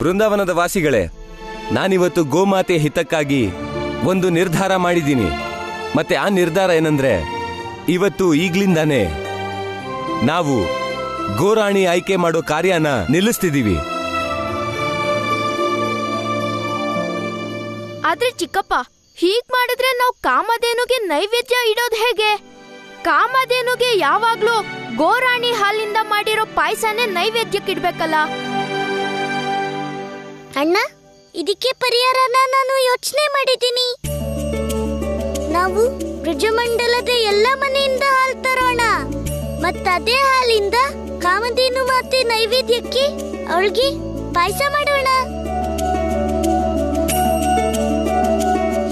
ಬೃಂದಾವನದ ವಾಸಿಗಳೇ, ನಾನಿವತ್ತು ಗೋಮಾತೆ ಹಿತಕ್ಕಾಗಿ ಒಂದು ನಿರ್ಧಾರ ಮಾಡಿದ್ದೀನಿ. ಮತ್ತೆ ಆ ನಿರ್ಧಾರ ಏನಂದ್ರೆ, ಇವತ್ತು ಈಗ್ಲಿಂದಾನೇ ನಾವು ಗೋರಾಣಿ ಆಯ್ಕೆ ಮಾಡೋ ಕಾರ್ಯನ ನಿಲ್ಲಿಸ್ತಿದೀವಿ. ಆದ್ರೆ ಚಿಕ್ಕಪ್ಪ, ಹೀಗ್ ಮಾಡಿದ್ರೆ ನಾವು ಕಾಮಧೇನುಗೆ ನೈವೇದ್ಯ ಇಡೋದು ಹೇಗೆ? ಕಾಮಧೇನುಗೆ ಯಾವಾಗ್ಲೂ ಗೋರಾಣಿ ಹಾಲಿಂದ ಮಾಡಿರೋ ಪಾಯಸನೇ ನೈವೇದ್ಯಕ್ಕಿಡ್ಬೇಕಲ್ಲ. ಅಣ್ಣ, ಇದಕ್ಕೆ ಪರಿಹಾರನ ನಾನು ಯೋಚನೆ ಮಾಡಿದ್ದೀನಿ. ನಾವು ಬ್ರಜಮಂಡಲದ ಎಲ್ಲ ಮನೆಯಿಂದ ಹಾಲು ತರೋಣ, ಮತ್ತದೇ ಹಾಲಿಂದ ಕಾಮಧೇನು ಮಾತೆ ನೈವೇದ್ಯಕ್ಕೆ ಅವಳಿಗೆ ಪಾಯಸ ಮಾಡೋಣ.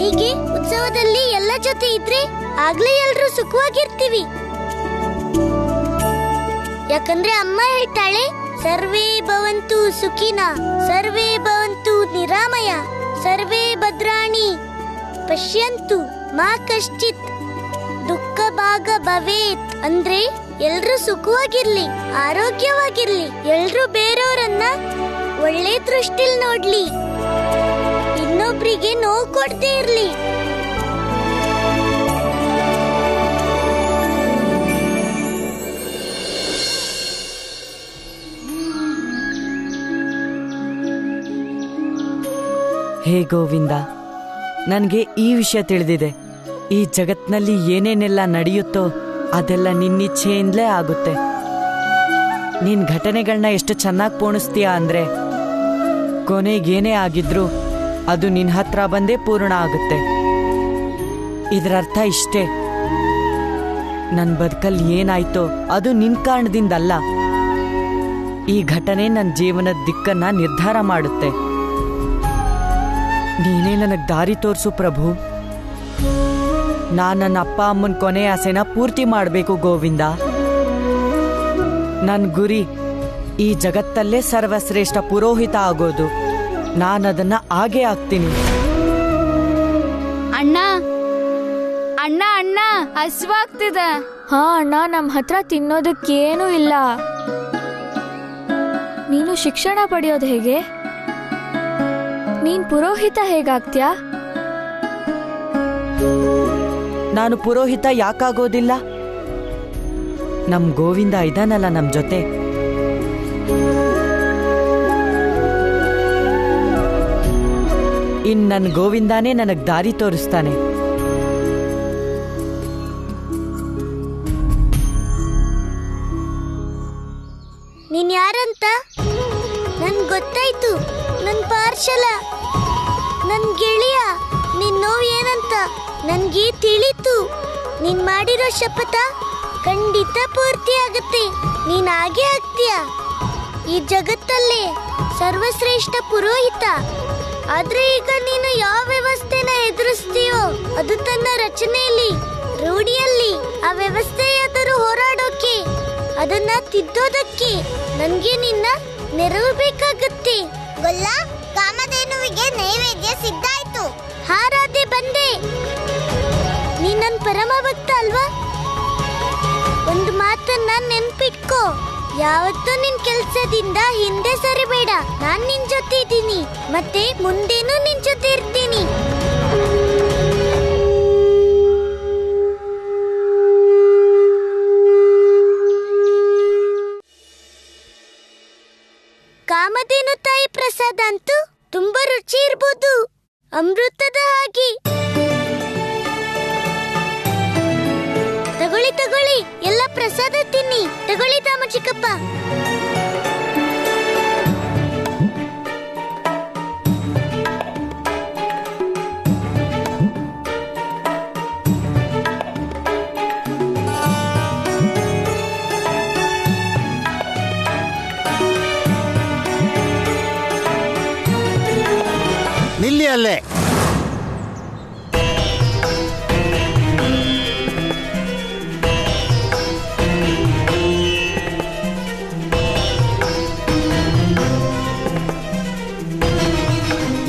ಹೀಗೆ ಉತ್ಸವದಲ್ಲಿ ಎಲ್ಲ ಜೊತೆ ಇದ್ರೆ ಆಗ್ಲೇ ಎಲ್ರೂ ಸುಖವಾಗಿರ್ತೀವಿ. ಯಾಕಂದ್ರೆ ಅಮ್ಮ ಹೇಳ್ತಾಳೆ, ಸರ್ವೇ ಭವಂತು ಸುಖಿನ, ಸರ್ವೇ ಭವಂತು ನಿರಾಮಯ, ಸರ್ವೇ ಭದ್ರಾಣಿ ಪಶ್ಯಂತು ಮಾ ಕಶ್ಚಿತ್ ದುಃಖ ಭಾಗ ಭವೇತ್. ಅಂದ್ರೆ ಎಲ್ರೂ ಸುಖವಾಗಿರ್ಲಿ, ಆರೋಗ್ಯವಾಗಿರ್ಲಿ, ಎಲ್ರೂ ಬೇರೆಯವರನ್ನ ಒಳ್ಳೆ ದೃಷ್ಟಿಲ್ ನೋಡ್ಲಿ, ಇನ್ನೊಬ್ರಿಗೆ ನೋವು ಕೊಡದೇ ಇರ್ಲಿ. ಹೇ ಗೋವಿಂದ, ನನಗೆ ಈ ವಿಷಯ ತಿಳಿದಿದೆ. ಈ ಜಗತ್ನಲ್ಲಿ ಏನೇನೆಲ್ಲ ನಡೆಯುತ್ತೋ ಅದೆಲ್ಲ ನಿನ್ನಿಚ್ಛೆಯಿಂದಲೇ ಆಗುತ್ತೆ. ನೀನ್ ಘಟನೆಗಳನ್ನ ಎಷ್ಟು ಚೆನ್ನಾಗಿ ಪೋಣಿಸ್ತೀಯ ಅಂದ್ರೆ ಕೊನೆಗೇನೇ ಆಗಿದ್ರು ಅದು ನಿನ್ನ ಹತ್ರ ಬಂದೇ ಪೂರ್ಣ ಆಗುತ್ತೆ. ಇದರರ್ಥ ಇಷ್ಟೇ, ನನ್ನ ಬದುಕಲ್ಲಿ ಏನಾಯ್ತೋ ಅದು ನಿನ್ ಕಾರಣದಿಂದಲ್ಲ. ಈ ಘಟನೆ ನನ್ನ ಜೀವನದ ದಿಕ್ಕನ್ನ ನಿರ್ಧಾರ ಮಾಡುತ್ತೆ. ನೀನೇ ನನಗೆ ದಾರಿ ತೋರಿಸು ಪ್ರಭು. ನಾನು ನನ್ನ ಅಪ್ಪ ಅಮ್ಮನ ಕೊನೆ ಆಸೆನ ಪೂರ್ತಿ ಮಾಡಬೇಕು ಗೋವಿಂದ. ನನ್ನ ಗುರಿ ಈ ಜಗತ್ತಲ್ಲೇ ಸರ್ವಶ್ರೇಷ್ಠ ಪುರೋಹಿತ ಆಗೋದು. ನಾನದನ್ನ ಹಾಗೇ ಆಗ್ತೀನಿ. ಅಣ್ಣ ಅಣ್ಣ ಅಣ್ಣ, ಹಸಿವಾಗ್ತಿದೆ. ಹಾ ಅಣ್ಣ, ನಮ್ ಹತ್ರ ತಿನ್ನೋದಕ್ಕೇನೂ ಇಲ್ಲ. ನೀನು ಶಿಕ್ಷಣ ಪಡೆಯೋದು ಹೇಗೆ? ನೀನ್ ಪುರೋಹಿತ ಹೇಗಾಗ್ತ್ಯಾ? ನಾನು ಪುರೋಹಿತ ಯಾಕಾಗೋದಿಲ್ಲ? ನಮ್ ಗೋವಿಂದ ಇದಾನಲ್ಲ ನಮ್ ಜೊತೆ. ಇನ್ ನನ್ ಗೋವಿಂದಾನೇ ನನಗ್ ದಾರಿ ತೋರಿಸ್ತಾನೆ. ನೀನ್ ಯಾರಂತ ನನ್ ಗೊತ್ತಾಯ್ತು. ನನ್ ಪಾರ್ಶಲ, ನನ್ ಗೆಳೆಯ, ನಿನ್ ನೋವು ಏನಂತ ನನ್ಗೆ ತಿಳಿತು. ನೀನ್ ಮಾಡಿರೋ ಶಪಥ ಖಂಡಿತ ಪೂರ್ತಿ ಆಗುತ್ತೆ. ನೀನ್ ಹಾಗೆ ಆಗ್ತೀಯ, ಈ ಜಗತ್ತಲ್ಲೇ ಸರ್ವಶ್ರೇಷ್ಠ ಪುರೋಹಿತ. ಆದ್ರೆ ಈಗ ನೀನು ಯಾವ ವ್ಯವಸ್ಥೆನ ಎದುರಿಸ್ತೀಯೋ ಅದು ತನ್ನ ರಚನೆಯಲ್ಲಿ, ರೂಢಿಯಲ್ಲಿ, ಆ ವ್ಯವಸ್ಥೆ ಎದುರು ಹೋರಾಡೋಕೆ, ಅದನ್ನ ತಿದ್ದೋದಕ್ಕೆ ನನ್ಗೆ ನಿನ್ನ ನೆರವು ಬೇಕಾಗುತ್ತೆ. ಗೊಲ್ಲ, ಕಾಮಧೇನುವಿಗೆ ನೈವೇದ್ಯ ಸಿದ್ಧಾಯ್ತು. ಹಾರಾದೆ ಬಂದೆ. ನೀ ನನ್ ಪರಮ ಭಕ್ತ ಅಲ್ವಾ? ಒಂದು ಮಾತನ್ನ ನೆನ್ಪಿಟ್ಕೋ, ಯಾವತ್ತೂ ನಿನ್ ಕೆಲ್ಸದಿಂದ ಹಿಂದೆ ಸರಿಬೇಡ. ನಾನ್ ನಿನ್ ಜೊತೆ ಇದ್ದೀನಿ, ಮತ್ತೆ ಮುಂದೇನು ನಿನ್ ಜೊತೆ ಇರ್ತೀನಿ. ಕಾಮಧೇನು ತಾಯಿ ಪ್ರಸಾದ ಅಂತೂ ತುಂಬಾ ರುಚಿ ಇರ್ಬೋದು, ಅಮೃತದ ಹಾಗೆ. ತಗೊಳ್ಳಿ ತಗೊಳ್ಳಿ, ಎಲ್ಲ ಪ್ರಸಾದ ತಿನ್ನಿ. ತಗೊಳ್ಳಿ ತಾಮ ಚಿಕ್ಕಪ್ಪ. ನಿಲ್ಲಿ ಅಲ್ಲೇ.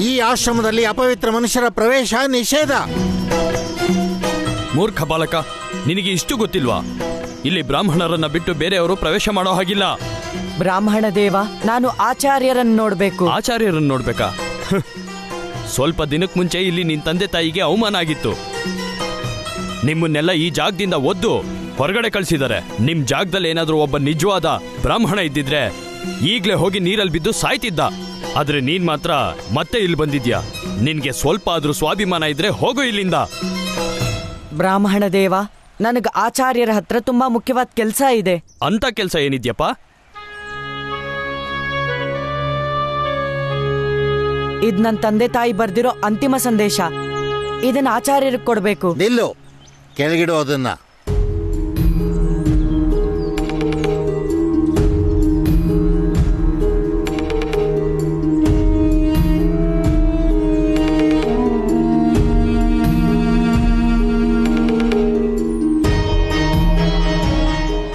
ಈ ಆಶ್ರಮದಲ್ಲಿ ಅಪವಿತ್ರ ಮನುಷ್ಯರ ಪ್ರವೇಶ ನಿಷೇಧ. ಮೂರ್ಖ ಬಾಲಕ, ನಿನಗೆ ಇಷ್ಟು ಗೊತ್ತಿಲ್ವಾ? ಇಲ್ಲಿ ಬ್ರಾಹ್ಮಣರನ್ನ ಬಿಟ್ಟು ಬೇರೆಯವರು ಪ್ರವೇಶ ಮಾಡೋ ಹಾಗಿಲ್ಲ. ಬ್ರಾಹ್ಮಣ ದೇವ, ನಾನು ಆಚಾರ್ಯರನ್ನು ನೋಡ್ಬೇಕು. ಆಚಾರ್ಯರನ್ನು ನೋಡ್ಬೇಕಾ? ಸ್ವಲ್ಪ ದಿನಕ್ಕೆ ಮುಂಚೆ ಇಲ್ಲಿ ನಿನ್ ತಂದೆ ತಾಯಿಗೆ ಅವಮಾನ ಆಗಿತ್ತು. ನಿಮ್ಮನ್ನೆಲ್ಲ ಈ ಜಾಗದಿಂದ ಒದ್ದು ಹೊರಗಡೆ ಕಳಿಸಿದ್ದಾರೆ. ನಿಮ್ ಜಾಗದಲ್ಲಿ ಏನಾದ್ರೂ ಒಬ್ಬ ನಿಜವಾದ ಬ್ರಾಹ್ಮಣ ಇದ್ದಿದ್ರೆ ಈಗ್ಲೇ ಹೋಗಿ ನೀರಲ್ಲಿ ಬಿದ್ದು ಸಾಯ್ತಿದ್ದ. ಆದ್ರೆ ನೀನ್ ಮಾತ್ರ ಮತ್ತೆ ಇಲ್ಲಿ ಬಂದಿದ್ಯಾ. ನಿನ್ಗೆ ಸ್ವಲ್ಪ ಆದ್ರೂ ಸ್ವಾಭಿಮಾನ ಇದ್ರೆ ಹೋಗು ಇಲ್ಲಿಂದ. ಬ್ರಾಹ್ಮಣ ದೇವ, ನನಗೆ ಆಚಾರ್ಯರ ಹತ್ರ ತುಂಬಾ ಮುಖ್ಯವಾದ ಕೆಲಸ ಇದೆ. ಅಂತ ಕೆಲ್ಸ ಏನಿದ್ಯಪ್ಪ? ಇದ್ ನನ್ನ ತಂದೆ ತಾಯಿ ಬರ್ದಿರೋ ಅಂತಿಮ ಸಂದೇಶ. ಇದನ್ನ ಆಚಾರ್ಯರಿಗೆ ಕೊಡ್ಬೇಕು. ನಿಲ್ಲು, ಕೆಳಗಿಡು ಅದನ್ನ.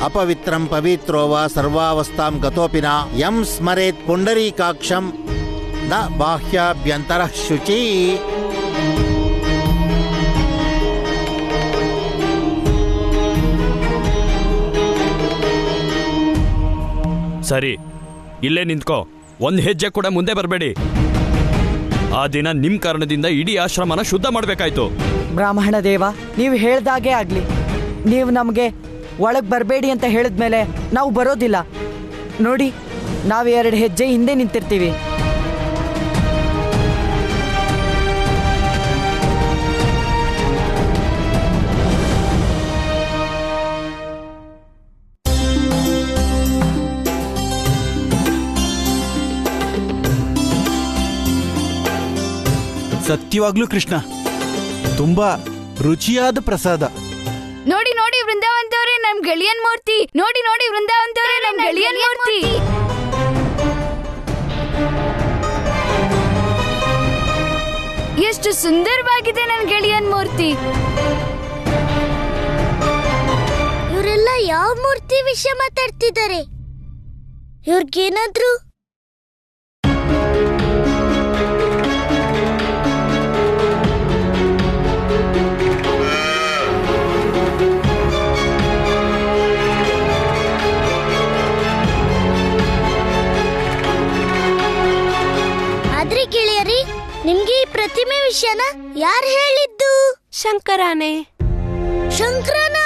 ಅಪವಿತ್ರಂ ಪವಿತ್ರೋ ವಾ ಸರ್ವಾವಸ್ಥಾಂ ಗತೋಪಿನ ಯಂ ಸ್ಮರೇತ್ ಪುಂಡರೀಕಾಕ್ಷಂ ನ ಬಾಹ್ಯಾಭ್ಯಂತರ ಶುಚಿ. ಸರಿ, ಇಲ್ಲೇ ನಿಂತ್ಕೋ. ಒಂದ್ ಹೆಜ್ಜೆ ಕೂಡ ಮುಂದೆ ಬರಬೇಡಿ. ಆ ದಿನ ನಿಮ್ ಕಾರಣದಿಂದ ಇಡೀ ಆಶ್ರಮನ ಶುದ್ಧ ಮಾಡ್ಬೇಕಾಯ್ತು. ಬ್ರಾಹ್ಮಣ ದೇವ, ನೀವು ಹೇಳ್ದಾಗೆ ಆಗ್ಲಿ. ನೀವು ನಮಗೆ ಒಳಗ್ ಬರಬೇಡಿ ಅಂತ ಹೇಳಿದ್ಮೇಲೆ ನಾವು ಬರೋದಿಲ್ಲ. ನೋಡಿ, ನಾವು 2 ಹೆಜ್ಜೆ ಹಿಂದೆ ನಿಂತಿರ್ತೀವಿ. ಸತ್ಯವಾಗ್ಲೂ ಕೃಷ್ಣ, ತುಂಬಾ ರುಚಿಯಾದ ಪ್ರಸಾದ. ನೋಡಿ ನೋಡಿ ವೃಂದಾವಂತವ್ರೆ, ನಮ್ ಗೆಳೆಯನ್ ಮೂರ್ತಿ. ನೋಡಿ ನೋಡಿ ವೃಂದಾವಂತವ್ರೆ, ನಮ್ ಗೆಳೆಯನ್ ಮೂರ್ತಿ. ಎಷ್ಟು ಸುಂದರವಾಗಿದೆ ನನ್ ಗೆಳೆಯನ್ ಮೂರ್ತಿ. ಇವರೆಲ್ಲ ಯಾವ ಮೂರ್ತಿ ವಿಷಯ ಮಾತಾಡ್ತಿದ್ದಾರೆ? ಇವ್ರಿಗೇನಾದ್ರು ಗೆಳೆಯರಿ, ನಿಮ್ಗೆ ಈ ಪ್ರತಿಮೆ ವಿಷಯನ ಯಾರು ಹೇಳಿದ್ದು? ಶಂಕರನೇ. ಶಂಕರನ?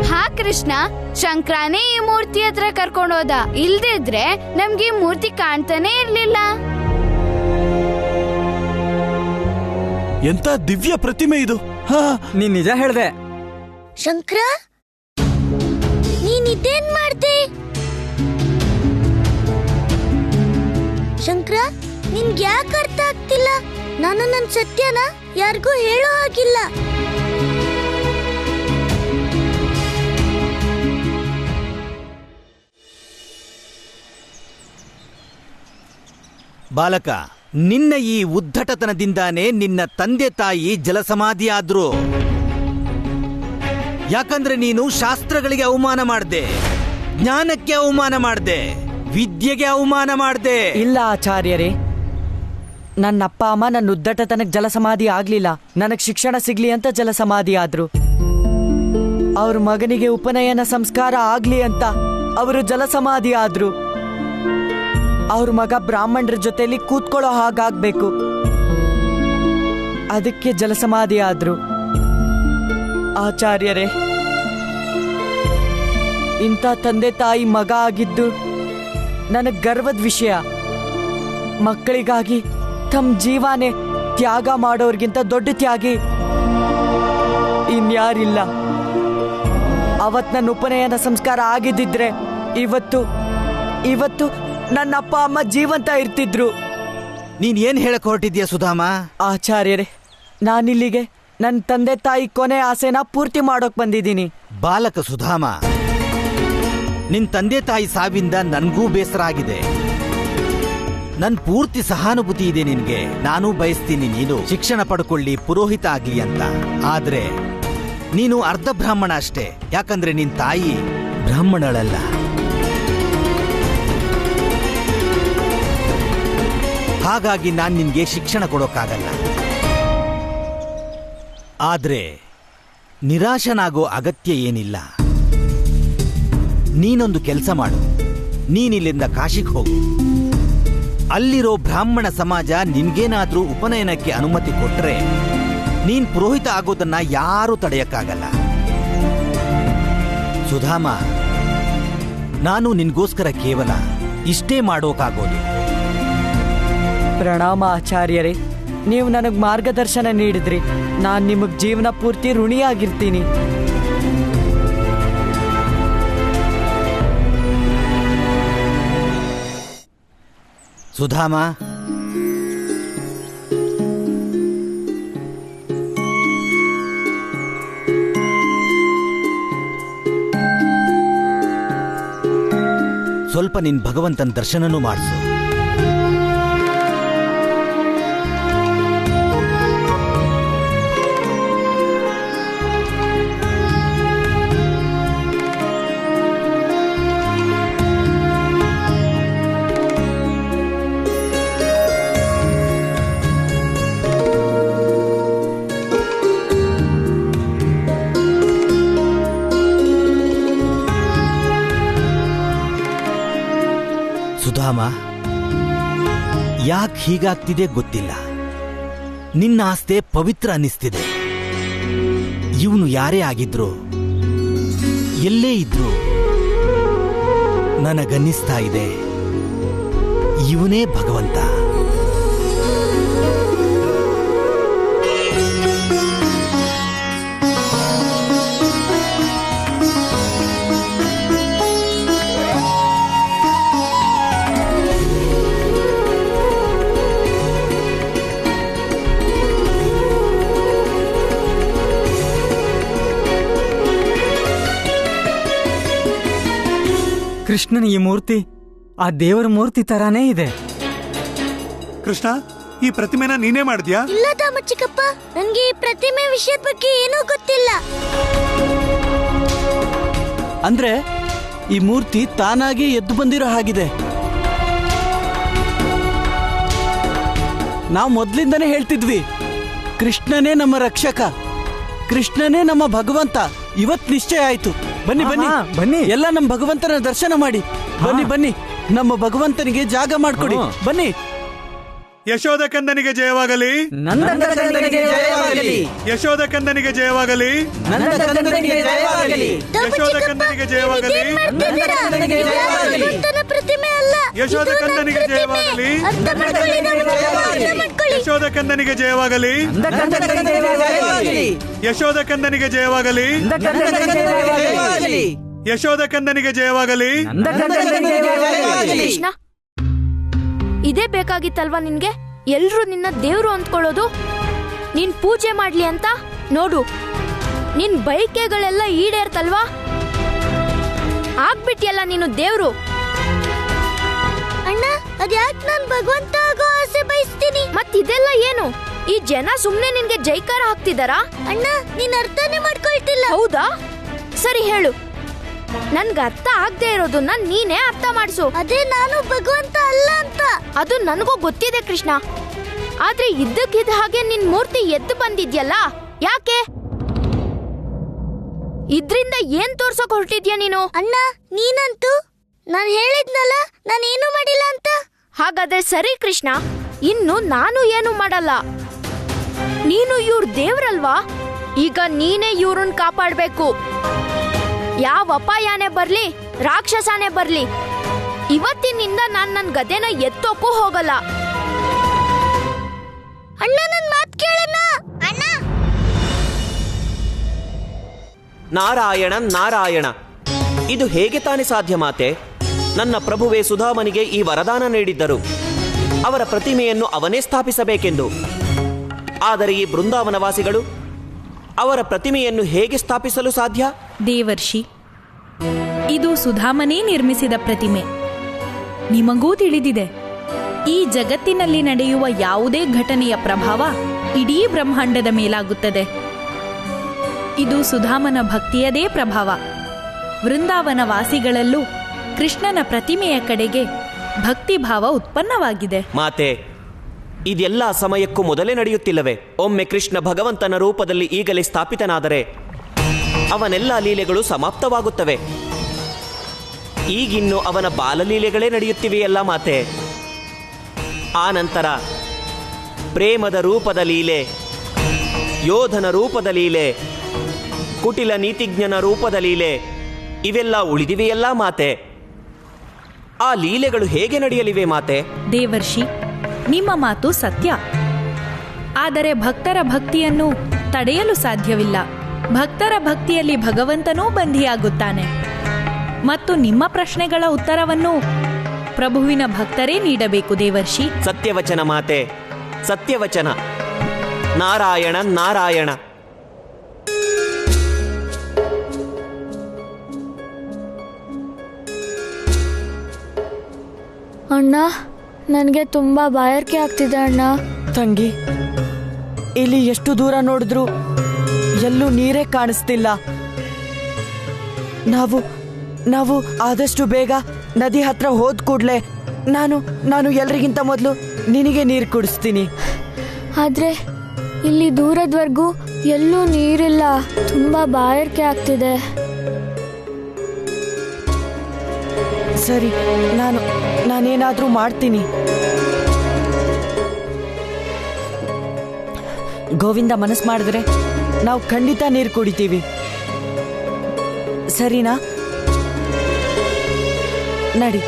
ಹಾ ಕೃಷ್ಣ, ಶಂಕರನೇ ಈ ಮೂರ್ತಿ ಹತ್ರ ಕರ್ಕೊಂಡೋದ. ಇಲ್ದಿದ್ರೆ ನಮ್ಗೆ ಈ ಮೂರ್ತಿ ಕಾಣ್ತಾನೆ ಇರ್ಲಿಲ್ಲ. ಎಂತ ದಿವ್ಯ ಪ್ರತಿಮೆ ಇದು! ನೀನ್ ನಿಜ ಹೇಳ್ದೆ. ಶಂಕರ, ನೀನ್ ಇದೇನ್ ಮಾಡ್ದೆ? ಶಂಕರ, ನಿನ್ಗೆ ಯಾಕೆ ಅರ್ಥ ಆಗ್ತಿಲ್ಲ? ನಾನು ನನ್ನ ಸತ್ಯನ ಯಾರಿಗೂ ಹೇಳೋ ಹಾಗಿಲ್ಲ. ಬಾಲಕ, ನಿನ್ನ ಈ ಉದ್ದಟತನದಿಂದಾನೇ ನಿನ್ನ ತಂದೆ ತಾಯಿ ಜಲಸಮಾಧಿಯಾದ್ರು. ಯಾಕಂದ್ರೆ ನೀನು ಶಾಸ್ತ್ರಗಳಿಗೆ ಅವಮಾನ ಮಾಡ್ದೆ, ಜ್ಞಾನಕ್ಕೆ ಅವಮಾನ ಮಾಡ್ದೆ, ವಿದ್ಯೆಗೆ ಅವಮಾನ ಮಾಡ್ದೆ. ಇಲ್ಲ ಆಚಾರ್ಯರೇ, ನನ್ನ ಅಪ್ಪ ಅಮ್ಮ ನನ್ನ ಉದ್ದಟತನಕ್ಕೆ ಜಲಸಮಾಧಿ ಆಗ್ಲಿಲ್ಲ. ನನಗ್ ಶಿಕ್ಷಣ ಸಿಗ್ಲಿ ಅಂತ ಜಲಸಮಾಧಿ ಆದ್ರು. ಅವ್ರ ಮಗನಿಗೆ ಉಪನಯನ ಸಂಸ್ಕಾರ ಆಗ್ಲಿ ಅಂತ ಅವರು ಜಲಸಮಾಧಿ ಆದ್ರು. ಅವ್ರ ಮಗ ಬ್ರಾಹ್ಮಣರ ಜೊತೆಲಿ ಕೂತ್ಕೊಳ್ಳೋ ಹಾಗಾಗ್ಬೇಕು, ಅದಕ್ಕೆ ಜಲಸಮಾಧಿ ಆದ್ರು. ಆಚಾರ್ಯರೇ, ಇಂಥ ತಂದೆ ತಾಯಿ ಮಗ ಆಗಿದ್ದು ನನಗ್ ಗರ್ವದ ವಿಷಯ. ಮಕ್ಕಳಿಗಾಗಿ ತಮ್ಮ ಜೀವನೇ ತ್ಯಾಗ ಮಾಡೋರ್ಗಿಂತ ದೊಡ್ಡ ತ್ಯಾಗಿ ಇನ್ಯಾರಿಲ್ಲ. ಅವತ್ ನನ್ನ ಉಪನಯನ ಸಂಸ್ಕಾರ ಆಗಿದ್ದಿದ್ರೆ ಇವತ್ತು ನನ್ನ ಅಪ್ಪ ಅಮ್ಮ ಜೀವಂತ ಇರ್ತಿದ್ರು. ನೀನ್ ಏನ್ ಹೇಳಕ್ ಹೊರಟಿದ್ಯಾ ಸುಧಾಮ? ಆಚಾರ್ಯರೇ, ನಾನಿಲ್ಲಿಗೆ ನನ್ನ ತಂದೆ ತಾಯಿ ಕೊನೆ ಆಸೆನ ಪೂರ್ತಿ ಮಾಡೋಕ್ ಬಂದಿದ್ದೀನಿ. ಬಾಲಕ ಸುಧಾಮ, ನಿನ್ ತಂದೆ ತಾಯಿ ಸಾವಿಂದ ನನ್ಗೂ ಬೇಸರ ಆಗಿದೆ. ನನ್ ಪೂರ್ತಿ ಸಹಾನುಭೂತಿ ಇದೆ ನಿನ್ಗೆ. ನಾನು ಬಯಸ್ತೀನಿ ನೀನು ಶಿಕ್ಷಣ ಪಡ್ಕೊಳ್ಳಿ, ಪುರೋಹಿತ ಆಗ್ಲಿ ಅಂತ. ಆದ್ರೆ ನೀನು ಅರ್ಧ ಬ್ರಾಹ್ಮಣ ಅಷ್ಟೇ. ಯಾಕಂದ್ರೆ ನಿನ್ ತಾಯಿ ಬ್ರಾಹ್ಮಣಳಲ್ಲ. ಹಾಗಾಗಿ ನಾನ್ ನಿನ್ಗೆ ಶಿಕ್ಷಣ ಕೊಡೋಕ್ಕಾಗಲ್ಲ. ಆದ್ರೆ ನಿರಾಶನಾಗೋ ಅಗತ್ಯ ಏನಿಲ್ಲ. ನೀನೊಂದು ಕೆಲಸ ಮಾಡು. ನೀನಿಲ್ಲಿಂದ ಕಾಶಿಗೆ ಹೋಗು. ಅಲ್ಲಿರೋ ಬ್ರಾಹ್ಮಣ ಸಮಾಜ ನಿನ್ಗೇನಾದ್ರೂ ಉಪನಯನಕ್ಕೆ ಅನುಮತಿ ಕೊಟ್ರೆ ನೀನ್ ಪುರೋಹಿತ ಆಗೋದನ್ನ ಯಾರೂ ತಡೆಯಕ್ಕಾಗಲ್ಲ. ಸುಧಾಮ, ನಾನು ನಿನ್ಗೋಸ್ಕರ ಕೇವಲ ಇಷ್ಟೇ ಮಾಡೋಕಾಗೋದು. ಪ್ರಣಾಮ ಆಚಾರ್ಯರೇ, ನೀವು ನನಗೆ ಮಾರ್ಗದರ್ಶನ ನೀಡಿದ್ರಿ. ನಾನು ನಿಮಗೆ ಜೀವನ ಪೂರ್ತಿ ಋಣಿಯಾಗಿರ್ತೀನಿ. ಸುಧಾಮ, ಸ್ವಲ್ಪ ನಿನ್ ಭಗವಂತನ ದರ್ಶನನೂ ಮಾಡಿಸು. ಸುಧಾಮ, ಯಾಕೆ ಹೀಗಾಗ್ತಿದೆ ಗೊತ್ತಿಲ್ಲ. ನಿನ್ನ ಆಸ್ತೆ ಪವಿತ್ರ ಅನ್ನಿಸ್ತಿದೆ. ಇವನು ಯಾರೇ ಆಗಿದ್ರು, ಎಲ್ಲೇ ಇದ್ರು, ನನಗನ್ನಿಸ್ತಾ ಇದೆ ಇವನೇ ಭಗವಂತ. ಕೃಷ್ಣನ ಈ ಮೂರ್ತಿ ಆ ದೇವರ ಮೂರ್ತಿ ತರಾನೇ ಇದೆ. ಕೃಷ್ಣ, ಈ ಪ್ರತಿಮೆನ ನೀನೇ ಮಾಡಿದ್ಯಾ? ಇಲ್ಲ ದಾಮ ಚಿಕ್ಕಪ್ಪ, ನನ್ಗೆ ಈ ಪ್ರತಿಮೆ ವಿಷಯದ ಬಗ್ಗೆ ಏನೂ ಗೊತ್ತಿಲ್ಲ. ಅಂದ್ರೆ ಈ ಮೂರ್ತಿ ತಾನಾಗಿ ಎದ್ದು ಬಂದಿರೋ ಹಾಗಿದೆ. ನಾವು ಮೊದ್ಲಿಂದನೇ ಹೇಳ್ತಿದ್ವಿ, ಕೃಷ್ಣನೇ ನಮ್ಮ ರಕ್ಷಕ, ಕೃಷ್ಣನೇ ನಮ್ಮ ಭಗವಂತ. ಇವತ್ ನಿಶ್ಚಯ ಆಯ್ತು. ಬನ್ನಿ ಬನ್ನಿ ಬನ್ನಿ, ಎಲ್ಲ ನಮ್ಮ ಭಗವಂತನ ದರ್ಶನ ಮಾಡಿ. ಬನ್ನಿ ಬನ್ನಿ, ನಮ್ಮ ಭಗವಂತನಿಗೆ ಜಾಗ ಮಾಡ್ಕೊಡಿ. ಬನ್ನಿ. ಯಶೋಧ ಕಂದನಿಗೆ ಜಯವಾಗಲಿ, ನಂದಕಂದನಿಗೆ ಜಯವಾಗಲಿ, ಯಶೋಧ ಕಂದನಿಗೆ ಜಯವಾಗಲಿ, ನಂದಕಂದನಿಗೆ ಜಯವಾಗಲಿ, ಯಶೋಧ ಕಂದನಿಗೆ ಜಯವಾಗಲಿ, ಭಗವಂತನ ಪ್ರತಿಮೆ ಅಲ್ಲ, ಯಶೋಧ ಕಂದನಿಗೆ ಜಯವಾಗಲಿ, ಅರ್ಥ ಮಾಡ್ಕೊಳ್ಳಿ ದಾಮ ಚಿಕ್ಕಪ್ಪ, ಅರ್ಥ ಮಾಡ್ಕೊಳ್ಳಿ. ಯಶೋಧ ಕಂದನಿಗೆ ಜಯವಾಗಲಿ, ಯಶೋಧ ಕಂದನಿಗೆ ಜಯವಾಗಲಿ, ಯಶೋಧ ಕಂದನಿಗೆ ಜಯವಾಗಲಿ. ಕೃಷ್ಣ, ಇದೇ ಬೇಕಾಗಿತ್ತಲ್ವಾ ನಿನ್ಗೆ? ಎಲ್ರೂ ನಿನ್ನ ದೇವ್ರು ಅಂದ್ಕೊಳ್ಳೋದು, ನೀನ್ ಪೂಜೆ ಮಾಡ್ಲಿ ಅಂತ. ನೋಡು, ನಿನ್ ಬೈಕೆಗಳೆಲ್ಲ ಈಡೇರ್ತಲ್ವಾ? ಆಗ್ಬಿಟ್ಟಿಯಲ್ಲ ನೀನು ದೇವ್ರು. ಅಣ್ಣ, ಅದ್ಯಾಕ್ ನಾನ್ ಭಗವಂತ ಆಗೋ ಆಸೆ ಬಯಸ್ತೀನಿ. ಮತ್ತಿದೆಲ್ಲ ಏನು? ಈ ಜನ ಸುಮ್ನೆ ನಿನ್ಗೆ ಜೈಕಾರ ಹಾಕ್ತಿದಾರಾ? ಅಣ್ಣ, ನೀನ್ ಅರ್ಥನೇ ಮಾಡ್ಕೊಳ್ತಿಲ್ಲ. ಹೌದಾ? ಸರಿ ಹೇಳು, ನನ್ಗೆ ಅರ್ಥ ಆಗದೆ ಇರೋದನ್ನ ನೀನೇ ಅರ್ಥ ಮಾಡಿಸು. ಅದೇ ನಾನು ಭಗವಂತ ಅಲ್ಲ ಅಂತ. ಅದು ನನಗೂ ಗೊತ್ತಿದೆ ಕೃಷ್ಣ, ಆದ್ರೆ ಇದ್ದಕ್ಕಿದ್ದ ಹಾಗೆ ನಿನ್ ಮೂರ್ತಿ ಎದ್ದು ಬಂದಿದ್ಯಲ್ಲ, ಯಾಕೆ? ಇದ್ರಿಂದ ಏನ್ ತೋರ್ಸೋಕ್ ಹೊರಟಿದ್ಯಾ ನೀನು? ಅಣ್ಣ, ನೀನಂತೂ ನಾನ್ ಹೇಳಿದ್ನಲ್ಲ, ನಾನೇನು ಮಾಡಿಲ್ಲ ಅಂತ. ಹಾಗಾದ್ರೆ ಸರಿ ಕೃಷ್ಣ, ಇನ್ನು ನಾನು ಏನು ಮಾಡಲ್ಲ. ನೀನು ಇವ್ರ ದೇವ್ರಲ್ವಾ? ಈಗ ನೀನೇ ಇವ್ರನ್ನ ಕಾಪಾಡ್ಬೇಕು. ಯಾವ ಅಪಾಯನೇ ಬರ್ಲಿ, ರಾಕ್ಷಸನೇ ಬರ್ಲಿ, ಇವತ್ತಿನಿಂದ ನಾನ್ ನನ್ ಗದೆನ ಎತ್ತೋಕ್ಕೂ ಹೋಗಲ್ಲ. ಅಣ್ಣ, ನನ್ ಮಾತ್ ಕೇಳಣ್ಣ. ಅಣ್ಣ, ನಾರಾಯಣ ನಾರಾಯಣ, ಇದು ಹೇಗೆ ತಾನೇ ಸಾಧ್ಯ ಮಾತೆ? ನನ್ನ ಪ್ರಭುವೇ ಸುಧಾಮನಿಗೆ ಈ ವರದಾನ ನೀಡಿದ್ದರು, ಅವರ ಪ್ರತಿಮೆಯನ್ನು ಅವನೇ ಸ್ಥಾಪಿಸಬೇಕೆಂದು. ಆದರೆ ಈ ಬೃಂದಾವನವಾಸಿಗಳು ಅವರ ಪ್ರತಿಮೆಯನ್ನು ಹೇಗೆ ಸ್ಥಾಪಿಸಲು ಸಾಧ್ಯ? ದೇವರ್ಷಿ, ಇದು ಸುಧಾಮನೇ ನಿರ್ಮಿಸಿದ ಪ್ರತಿಮೆ. ನಿಮಗೂ ತಿಳಿದಿದೆ, ಈ ಜಗತ್ತಿನಲ್ಲಿ ನಡೆಯುವ ಯಾವುದೇ ಘಟನೆಯ ಪ್ರಭಾವ ಇಡೀ ಬ್ರಹ್ಮಾಂಡದ ಮೇಲಾಗುತ್ತದೆ. ಇದು ಸುಧಾಮನ ಭಕ್ತಿಯದೇ ಪ್ರಭಾವ. ವೃಂದಾವನ ವಾಸಿಗಳಲ್ಲೂ ಕೃಷ್ಣನ ಪ್ರತಿಮೆಯ ಕಡೆಗೆ ಭಕ್ತಿಭಾವ ಉತ್ಪನ್ನವಾಗಿದೆ. ಮಾತೆ, ಇದೆಲ್ಲ ಸಮಯಕ್ಕೂ ಮೊದಲೇ ನಡೆಯುತ್ತಿಲ್ಲವೇ? ಒಮ್ಮೆ ಕೃಷ್ಣ ಭಗವಂತನ ರೂಪದಲ್ಲಿ ಈಗಲೇ ಸ್ಥಾಪಿತನಾದರೆ ಅವನೆಲ್ಲ ಲೀಲೆಗಳು ಸಮಾಪ್ತವಾಗುತ್ತವೆ. ಈಗಿನ್ನು ಅವನ ಬಾಲಲೀಲೆಗಳೇ ನಡೆಯುತ್ತಿವೆಯಲ್ಲ ಮಾತೆ. ಆ ನಂತರ ಪ್ರೇಮದ ರೂಪದ ಲೀಲೆ, ಯೋಧನ ರೂಪದ ಲೀಲೆ, ಕುಟಿಲ ನೀತಿಜ್ಞನ ರೂಪದ ಲೀಲೆ ಇವೆಲ್ಲ ಉಳಿದಿವೆಯಲ್ಲ ಮಾತೆ. ಆ ಲೀಲೆಗಳು ಹೇಗೆ ನಡೆಯಲಿವೆ ಮಾತೆ? ದೇವರ್ಷಿ, ನಿಮ್ಮ ಮಾತು ಸತ್ಯ. ಆದರೆ ಭಕ್ತರ ಭಕ್ತಿಯನ್ನು ತಡೆಯಲು ಸಾಧ್ಯವಿಲ್ಲ. ಭಕ್ತರ ಭಕ್ತಿಯಲ್ಲಿ ಭಗವಂತನೂ ಬಂಧಿಯಾಗುತ್ತಾನೆ. ಮತ್ತು ನಿಮ್ಮ ಪ್ರಶ್ನೆಗಳ ಉತ್ತರವನ್ನು ಪ್ರಭುವಿನ ಭಕ್ತರೇ ನೀಡಬೇಕು ದೇವರ್ಷಿ. ಸತ್ಯವಚನ ಮಾತೆ, ಸತ್ಯವಚನ. ನಾರಾಯಣ ನಾರಾಯಣ. ಅಣ್ಣ, ನನಗೆ ತುಂಬಾ ಬಾಯಾರಿಕೆ ಆಗ್ತಿದೆ ಅಣ್ಣ. ತಂಗಿ, ಇಲ್ಲಿ ಎಷ್ಟು ದೂರ ನೋಡಿದ್ರು ಎಲ್ಲೂ ನೀರೇ ಕಾಣಿಸ್ತಿಲ್ಲ. ನಾವು ಆದಷ್ಟು ಬೇಗ ನದಿ ಹತ್ರ ಹೋದ ಕೂಡ್ಲೆ ನಾನು ಎಲ್ರಿಗಿಂತ ಮೊದಲು ನಿನಗೆ ನೀರು ಕುಡಿಸ್ತೀನಿ. ಆದ್ರೆ ಇಲ್ಲಿ ದೂರದವರೆಗೂ ಎಲ್ಲೂ ನೀರಿಲ್ಲ. ತುಂಬಾ ಬಾಯಾರಿಕೆ ಆಗ್ತಿದೆ. ಸರಿ, ನಾನೇನಾದ್ರೂ ಮಾಡ್ತೀನಿ. ಗೋವಿಂದ ಮನಸ್ಸು ಮಾಡಿದ್ರೆ ನಾವು ಖಂಡಿತ ನೀರು ಕುಡಿತೀವಿ. ಸರಿನಾ? ನಡಿ.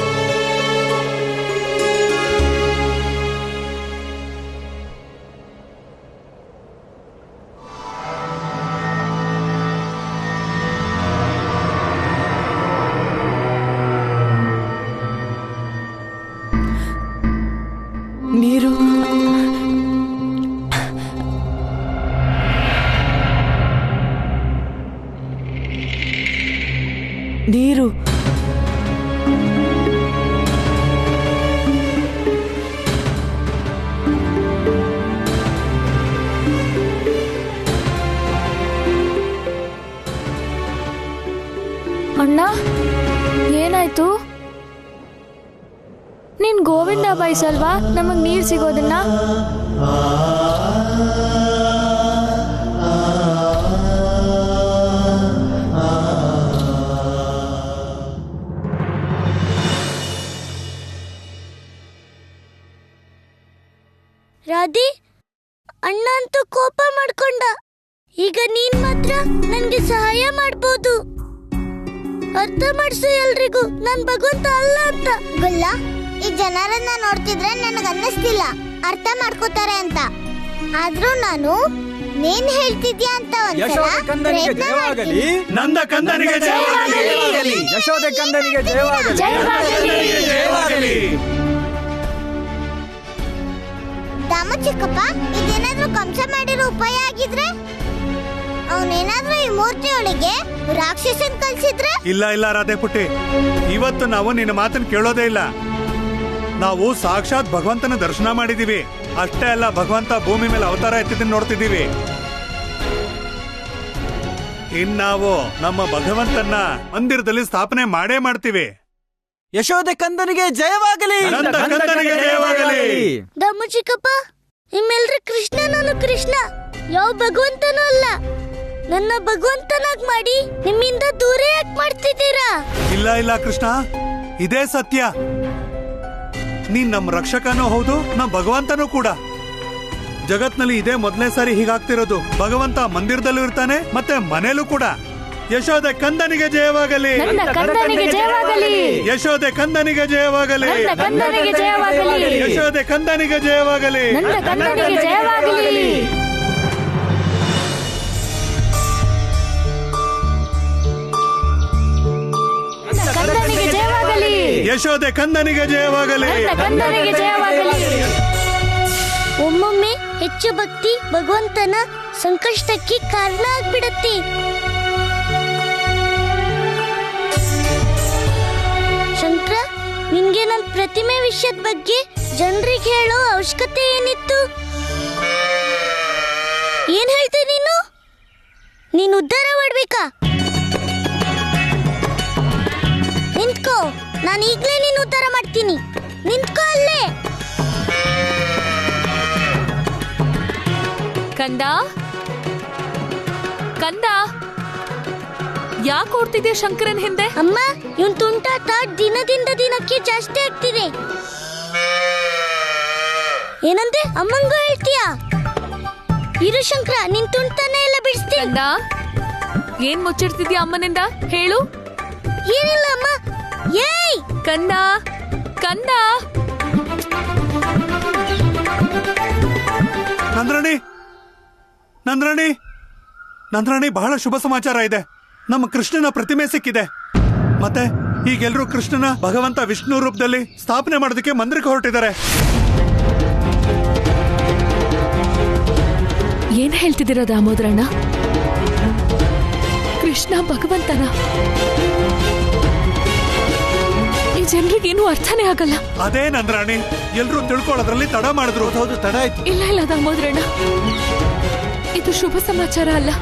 ನೀರು ನೀರು ಅಣ್ಣ, ಏನಾಯ್ತು? ನೀನ್ ಗೋವಿಂದ ಬಯಸಲ್ವಾ ನಮಗ್ ನೀರ್ ಸಿಗೋದನ್ನ? ರಾಧಿ, ಅಣ್ಣ ಅಂತೂ ಕೋಪ ಮಾಡ್ಕೊಂಡ. ಈಗ ನೀನ್ ಮಾತ್ರ ನನ್ಗೆ ಸಹಾಯ ಮಾಡ್ಬೋದು. ಅರ್ಥ ಮಾಡಿಸು ಎಲ್ರಿಗೂ ನಾನ್ ಭಗವಂತ ಅಲ್ಲ ಅಂತ. ಗೊಲ್ಲ, ಈ ಜನರನ್ನ ನೋಡ್ತಿದ್ರೆ ನನಗೆ ಅನ್ನಿಸ್ತಿಲ್ಲ ಅರ್ಥ ಮಾಡ್ಕೋತಾರೆ ಅಂತ. ಆದ್ರೂ ನಾನು ನೀನ್ ಹೇಳ್ತಿದ್ಯಾ ಅಂತ ಒಂದ್ಸಲ ಪ್ರಯತ್ನ ಮಾಡ್ತೀನಿ. ನಂದ ಕಂದನಿಗೆ ಜಯವಾಗಲಿ. ಯಶೋದೆ ಕಂದನಿಗೆ ಜಯವಾಗಲಿ. ದಾಮ ಚಿಕ್ಕಪ್ಪ, ಇದೇನಾದ್ರೂ ಕಂಸ ಮಾಡಿರೋ ಉಪಾಯ ಆಗಿದ್ರೆ, ಅವನೇನಾದ್ರೂ ಈ ಮೂರ್ತಿಯೊಳಗೆ ರಾಕ್ಷಸನ್ ಕಲ್ಸಿದ್ರೆ? ಇಲ್ಲ ರಾಧೆ ಪುಟ್ಟಿ, ಇವತ್ತು ನಾವು ನಿನ್ನ ಮಾತನ್ನು ಕೇಳೋದೇ ಇಲ್ಲ. ನಾವು ಸಾಕ್ಷಾತ್ ಭಗವಂತನ ದರ್ಶನ ಮಾಡಿದೀವಿ. ಅಷ್ಟೇ ಅಲ್ಲ, ಭಗವಂತ ಭೂಮಿ ಮೇಲೆ ಅವತಾರ ಎತ್ತಿದ್ದನ್ನು ನೋಡ್ತಿದ್ದೀವಿ. ಇನ್ನಾವು ನಮ್ಮ ಭಗವಂತನ ಮಂದಿರದಲ್ಲಿ ಸ್ಥಾಪನೆ ಮಾಡೇ ಮಾಡ್ತೀವಿ. ಯಶೋದೆ ಕಂದನಿಗೆ ಜಯವಾಗಲಿ. ದಾಮ ಚಿಕ್ಕಪ್ಪ, ನಿಮ್ಮೆಲ್ರ ಕೃಷ್ಣ, ನಾನು ಕೃಷ್ಣ, ಯಾವ ಭಗವಂತನೂ ಅಲ್ಲ. ನನ್ನ ಭಗವಂತನಾಗ್ ಮಾಡಿ ನಿಮ್ಮಿಂದ ದೂರ ಯಾಕೆ ಮಾಡ್ತಿದ್ದೀರಾ? ಇಲ್ಲ ಕೃಷ್ಣ, ಇದೇ ಸತ್ಯ. ನೀನ್ ನಮ್ಮ ರಕ್ಷಕನೂ ಹೌದು, ನಮ್ಮ ಭಗವಂತನೂ ಕೂಡ. ಜಗತ್ನಲ್ಲಿ ಇದೇ ಮೊದಲನೇ ಸಾರಿ ಹೀಗಾಗ್ತಿರೋದು. ಭಗವಂತ ಮಂದಿರದಲ್ಲೂ ಇರ್ತಾನೆ, ಮತ್ತೆ ಮನೇಲೂ ಕೂಡ. ಯಶೋದೆ ಕಂದನಿಗೆ ಜಯವಾಗಲಿ. ಯಶೋದೆ ಕಂದನಿಗೆ ಜಯವಾಗಲಿ. ಯಶೋದೆ ಕಂದನಿಗೆ ಜಯವಾಗಲಿ. ಯಶೋದೆ ಕಂದನಿಗೆ ಜಯವಾಗಲಿ. ಒಮ್ಮೊಮ್ಮೆ ಹೆಚ್ಚು ಭಕ್ತಿ ಭಗವಂತನ ಸಂಕಷ್ಟಕ್ಕೆ ಕಾರಣ ಆಗ್ಬಿಡತ್ತೆ. ಶಂಕರ, ನಿನ್ಗೆ ನನ್ನ ಪ್ರತಿಮೆ ವಿಷಯದ ಬಗ್ಗೆ ಜನರಿಗೆ ಹೇಳೋ ಅವಶ್ಯಕತೆ ಏನಿತ್ತು? ಏನ್ ಹೇಳ್ತೀನಿ ನೀನು? ನೀನು ಉದ್ಧಾರ ಮಾಡ್ಬೇಕಾ? ನಿಂತ್ಕೋ, ನಾನು ಈಗ್ಲೇ ನೀನು ಉದ್ಧಾರ ಮಾಡ್ತೀನಿ. ನಿಂತ್ಕೋ ಅಲ್ಲೇ. ಕಂದ, ಯಾಕೆ ಓಡ್ತಿದ್ಯಾ ಶಂಕರನ್ ಹಿಂದೆ? ಅಮ್ಮ, ಇವನ್ ತುಂಟಾಟ ದಿನದಿಂದ ದಿನಕ್ಕೆ ಜಾಸ್ತಿ ಆಗ್ತಿದೆ. ಏನಂದೆ? ಅಮ್ಮಂಗೂ ಹೇಳ್ತೀಯಾ? ಇರು ಶಂಕರ, ನಿನ್ ತುಂಟಾನೆ ಎಲ್ಲ ಬಿಡಿಸ್ತೀನಿ. ಕಂದ, ಏನ್ ಮುಚ್ಚಿಡ್ತಿದ್ಯಾ ಅಮ್ಮನಿಂದ? ಹೇಳು. ಏನಿಲ್ಲ ಅಮ್ಮ. ಏಯ್ ಕಂದ, ಕಂದ. ನಂದ್ರಾಣಿ, ನಂದ್ರಾಣಿ, ನಂದ್ರಾಣಿ, ಬಹಳ ಶುಭ ಸಮಾಚಾರ ಇದೆ. ನಮ್ಮ ಕೃಷ್ಣನ ಪ್ರತಿಮೆ ಸಿಕ್ಕಿದೆ. ಮತ್ತೆ ಈಗೆಲ್ಲರೂ ಕೃಷ್ಣನ ಭಗವಂತ ವಿಷ್ಣು ರೂಪದಲ್ಲಿ ಸ್ಥಾಪನೆ ಮಾಡೋದಕ್ಕೆ ಮಂದಿರಕ್ಕೆ ಹೊರಟಿದ್ದಾರೆ. ಏನ್ ಹೇಳ್ತಿದ್ದೀರಾ ದಾಮೋದರಣ್ಣ? ಕೃಷ್ಣ ಭಗವಂತನ? ಈ ಜನರಿಗೇನು ಅರ್ಥನೇ ಆಗಲ್ಲ. ಅದೇ ನಂದ್ರಾಣಿ, ಎಲ್ರೂ ತಿಳ್ಕೊಳ್ಳೋದ್ರಲ್ಲಿ ತಡ ಮಾಡಿದ್ರು. ಹೌದು, ತಡ ಆಯ್ತು. ಇಲ್ಲ ದಾಮೋದರಣ್ಣ, ಇದು ಶುಭ ಸಮಾಚಾರ ಅಲ್ಲ,